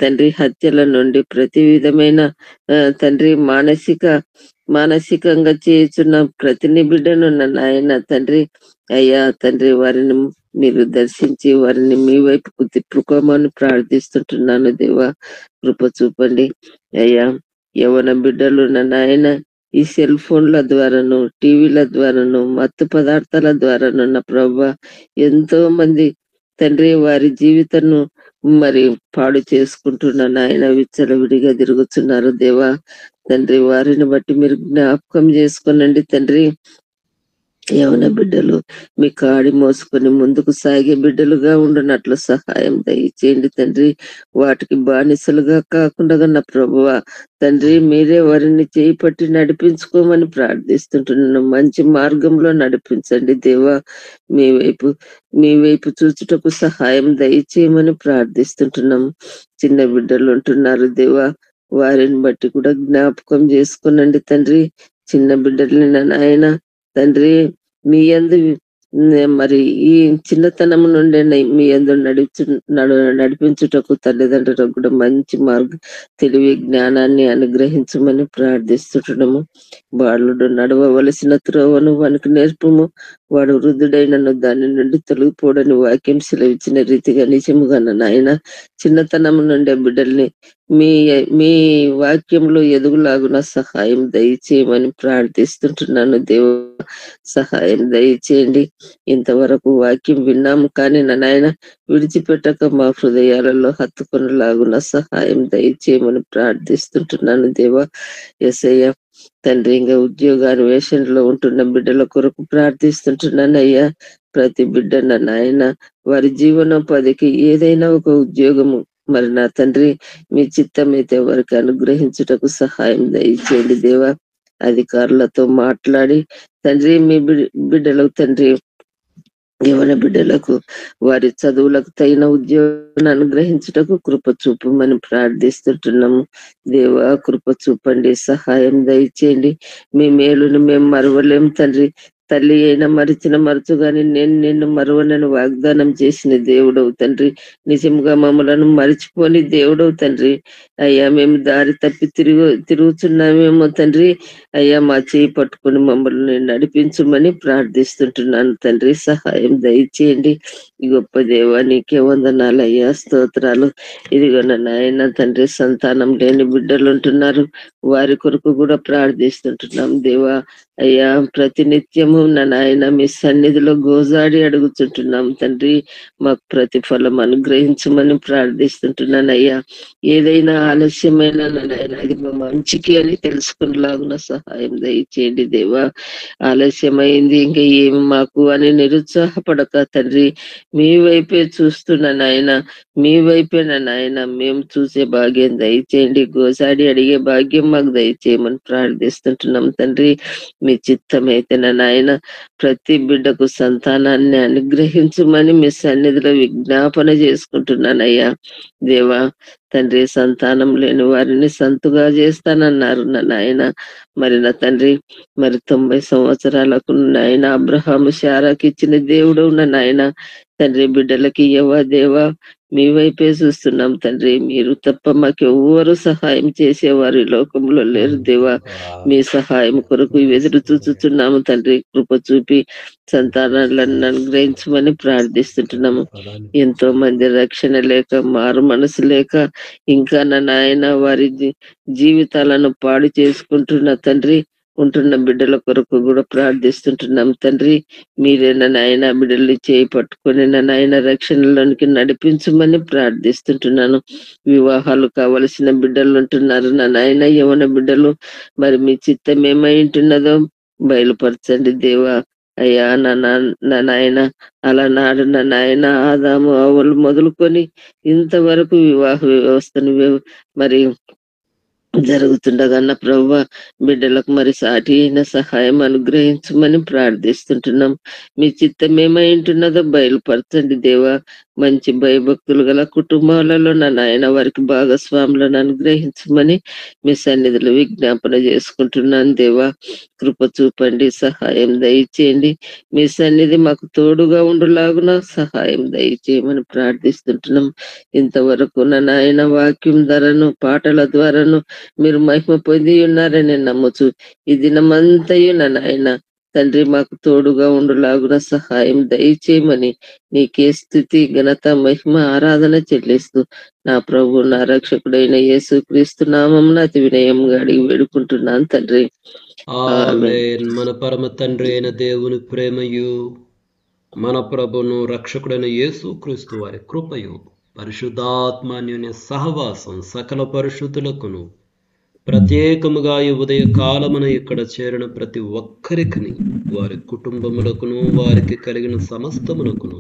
తండ్రి హత్యల నుండి, ప్రతి విధమైన తండ్రి మానసికంగా చేస్తున్న ప్రతి బిడ్డను నా నాయన తండ్రి అయ్యా తండ్రి, వారిని మీరు దర్శించి వారిని మీ వైపుకు తిప్పుకోమని ప్రార్థిస్తుంటున్నాను దేవా. కృప చూపండి అయ్యా. యవన బిడ్డలు నా నాయన ఈ సెల్ ఫోన్ల ద్వారాను, టీవీల ద్వారాను, మత్తు పదార్థాల ద్వారాను నా ప్రభా ఎంతో మంది తండ్రి వారి జీవితాన్ని మరి పాడు చేసుకుంటున్న నాయన విచ్చలవిడిగా తిరుగుతున్నారు దేవా. తండ్రి, వారిని బట్టి మీరు జ్ఞాపకం చేసుకునండి తండ్రి. యవన బిడ్డలు మీ కాడి మోసుకొని ముందుకు సాగే బిడ్డలుగా ఉండునట్లు సహాయం దయచేయండి తండ్రి. వాటికి బానిసలుగా కాకుండా నా ప్రభువా తండ్రి, మీరే వారిని చేయి పట్టి నడిపించుకోమని ప్రార్థిస్తుంటున్నాను. మంచి మార్గంలో నడిపించండి దేవా. మీ వైపు చూచుటకు సహాయం దయచేయమని ప్రార్థిస్తుంటున్నాము. చిన్న బిడ్డలు ఉంటున్నారు దేవా, వారిని బట్టి కూడా జ్ఞాపకం చేసుకునండి తండ్రి. చిన్న బిడ్డలు నాయన తండ్రి, మీ యందు మరి ఈ చిన్నతనం నుండి మీ యందు నడిపించుటకు తల్లిదండ్రులకు కూడా మంచి తెలివి జ్ఞానాన్ని అనుగ్రహించమని ప్రార్థిస్తుంటున్నాము. బాలుడు నడవవలసిన త్రోవను వానికి నేర్పము, వాడు వృద్ధుడైనను దాని నుండి తొలగిపోవడని వాక్యం సెలవిచ్చిన రీతిగా నిజముగా నాయన చిన్నతనం నుండి బిడ్డల్ని మీ వాక్యంలో ఎదుగులాగున సహాయం దయచేయమని ప్రార్థిస్తుంటున్నాను దేవ. సహాయం దయచేయండి. ఇంతవరకు వాక్యం విన్నాము కానీ నాయన విడిచిపెట్టక మా హృదయాలలో హత్తుకొనలాగున సహాయం దయచేయమని ప్రార్థిస్తుంటున్నాను దేవా. యేసయ్య తండ్రి, ఇంకా ఉద్యోగాన్వేషణలో ఉంటున్న బిడ్డల కొరకు ప్రార్థిస్తుంటున్నాను అయ్యా. ప్రతి బిడ్డ నాయన వారి జీవనోపాధికి ఏదైనా ఒక ఉద్యోగము మరి నా తండ్రి మీ చిత్తమైతే వారికి అనుగ్రహించుటకు సహాయం దయచేయండి దేవా. అధికారులతో మాట్లాడి తండ్రి మీ బిడ్డలకు తండ్రి యవన బిడ్డలకు వారి చదువులకు తగిన ఉద్యోగాన్ని అనుగ్రహించుటకు కృప చూపమని ప్రార్థిస్తుంటున్నాము దేవా. కృప చూపండి, సహాయం దయచేయండి. మీ మేలును మేము మరవలేము తండ్రి. తల్లి అయినా మరచు గాని నేను నిన్ను మరవనని వాగ్దానం చేసిన దేవుడవు తండ్రి. నిజంగా మమ్మలను మరిచిపోని దేవుడవు తండ్రి. అయ్యా, మేము దారి తప్పి తిరుగుతున్నామేమో తండ్రి. అయ్యా, మా చేయి పట్టుకుని మమ్మల్ని నడిపించమని ప్రార్థిస్తుంటున్నాను తండ్రి. సహాయం దయచేయండి. ఈ గొప్ప దేవా, నీకే వందనాలు అయ్యా, స్తోత్రాలు. ఇదిగో నాయన తండ్రి, సంతానం లేని బిడ్డలు ఉంటున్నారు, వారి కొరకు కూడా ప్రార్థిస్తుంటున్నాం దేవా. అయ్యా ప్రతి నిత్యము నా నాయన మీ సన్నిధిలో గోజాడి అడుగుతుంటున్నాం తండ్రి. మాకు ప్రతిఫలం అనుగ్రహించమని ప్రార్థిస్తుంటున్నాను అయ్యా. ఏదైనా ఆలస్యమైన నా నాయన అది మా మంచికి అని తెలుసుకునేలాగున సహాయం దయచేయండి దేవా. ఆలస్యమైంది ఇంకా ఏమి మాకు అని నిరుత్సాహపడక తండ్రి, మీ వైపే చూస్తున్నా నాయన, మీ వైపే నా నాయన మేము చూసే భాగ్యం దయచేయండి. గోసాడి అడిగే భాగ్యం మాకు దయచేయమని ప్రార్థిస్తుంటున్నాం తండ్రి. మీ చిత్తమైతే నా నాయన ప్రతి బిడ్డకు సంతానాన్ని అనుగ్రహించమని మీ సన్నిధిలో విజ్ఞాపన చేసుకుంటున్నానయ్యా. దేవా తండ్రి, సంతానం లేని వారిని సంతుగా చేస్తానన్నారు నా నాయన. మరి నా తండ్రి, మరి 90 సంవత్సరాలకు నాయన అబ్రహాము శారాకి ఇచ్చిన దేవుడు నా నాయన. తండ్రి బిడ్డలకి ఇయ్యవా దేవా, మీ వైపే చూస్తున్నాం తండ్రి. మీరు తప్ప మాకు ఎవ్వరు సహాయం చేసేవారు ఈ లోకంలో లేరు దేవా. మీ సహాయం కొరకు ఎదురు చూస్తున్నాము తండ్రి. కృప చూపి సంతానాలను అనుగ్రహించమని ప్రార్థిస్తుంటున్నాము. ఎంతో మంది రక్షణ లేక, మారు మనసు లేక, ఇంకా నా నాయన వారి జీవితాలను పాడు చేసుకుంటున్న తండ్రి ఉంటున్న బిడ్డల కొరకు కూడా ప్రార్థిస్తుంటున్నాం తండ్రి. మీరే నా నాయన బిడ్డల్ని చేయి పట్టుకొని నా నాయన రక్షణలోనికి నడిపించమని ప్రార్థిస్తుంటున్నాను. వివాహాలు కావలసిన బిడ్డలు ఉంటున్నారు నా నాయన, యవన బిడ్డలు. మరి మీ చిత్తం ఏమై ఉంటున్నదో బయలుపరచండి దేవా. అయ్యా నా నాయన, అలనాడు నా నాయన ఆదాము అవ్వలు మొదలుకొని ఇంతవరకు వివాహ వ్యవస్థను మరి జరుగుతుండగా నా ప్రభువా, బిడ్డలకు మరి సాటి అయిన సహాయం అనుగ్రహించమని ప్రార్థిస్తుంటున్నాం. మీ చిత్తం ఏమై ఉంటున్నదో బయలుపరచండి దేవా. మంచి భయభక్తులు గల కుటుంబాలలో నా నాయన వారికి భాగస్వాములను అనుగ్రహించమని మీ సన్నిధిలో విజ్ఞాపన చేసుకుంటున్నాను దేవా. కృప చూపండి, సహాయం దయచేయండి. మీ సన్నిధి మాకు తోడుగా ఉండులాగున సహాయం దయచేయమని ప్రార్థిస్తుంటున్నాం. ఇంతవరకు నా నాయన వాక్యం ధరను, పాటల ద్వారాను మీరు మహిమ పొంది ఉన్నారని నమ్ముచు ఈ దినమంతయు నా నాయన తండ్రి మాకు తోడుగా ఉండులాగున సహాయం దయచేయమని నీకే స్తుతి, ఘనత, మహిమ, ఆరాధన చెల్లిస్తూ నా ప్రభు, నా రక్షకుడైన యేసుక్రీస్తు నామమున అతి వినయంగా అడిగి వేడుకుంటున్నాను తండ్రి. ఆమేన్. మన పరమ తండ్రి అయిన దేవుని ప్రేమయు, మన ప్రభును రక్షకుడైన యేసుక్రీస్తు వారి కృపయు, పరిశుద్ధాత్మాన్యుని సహవాసం సకల పరిశుద్ధులకును, ప్రత్యేకముగా ఈ ఉదయ కాలమున ఇక్కడ చేరిన ప్రతి ఒక్కరికిని, వారి కుటుంబములకును, వారికి కలిగిన సమస్తమునకును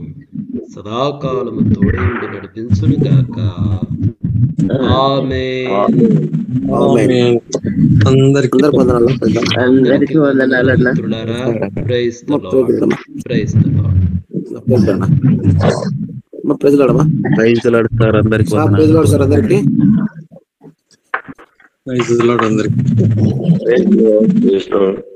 సదాకాలము తోడే ఉండి నడిపించును గాక. ఆమేన్. అందరికీ వందనాలన్నా. Praise the Lord. Praise the Lord. Praise the Lord sir. అందరికీ అందరికీ అందరికి Praise the Lord.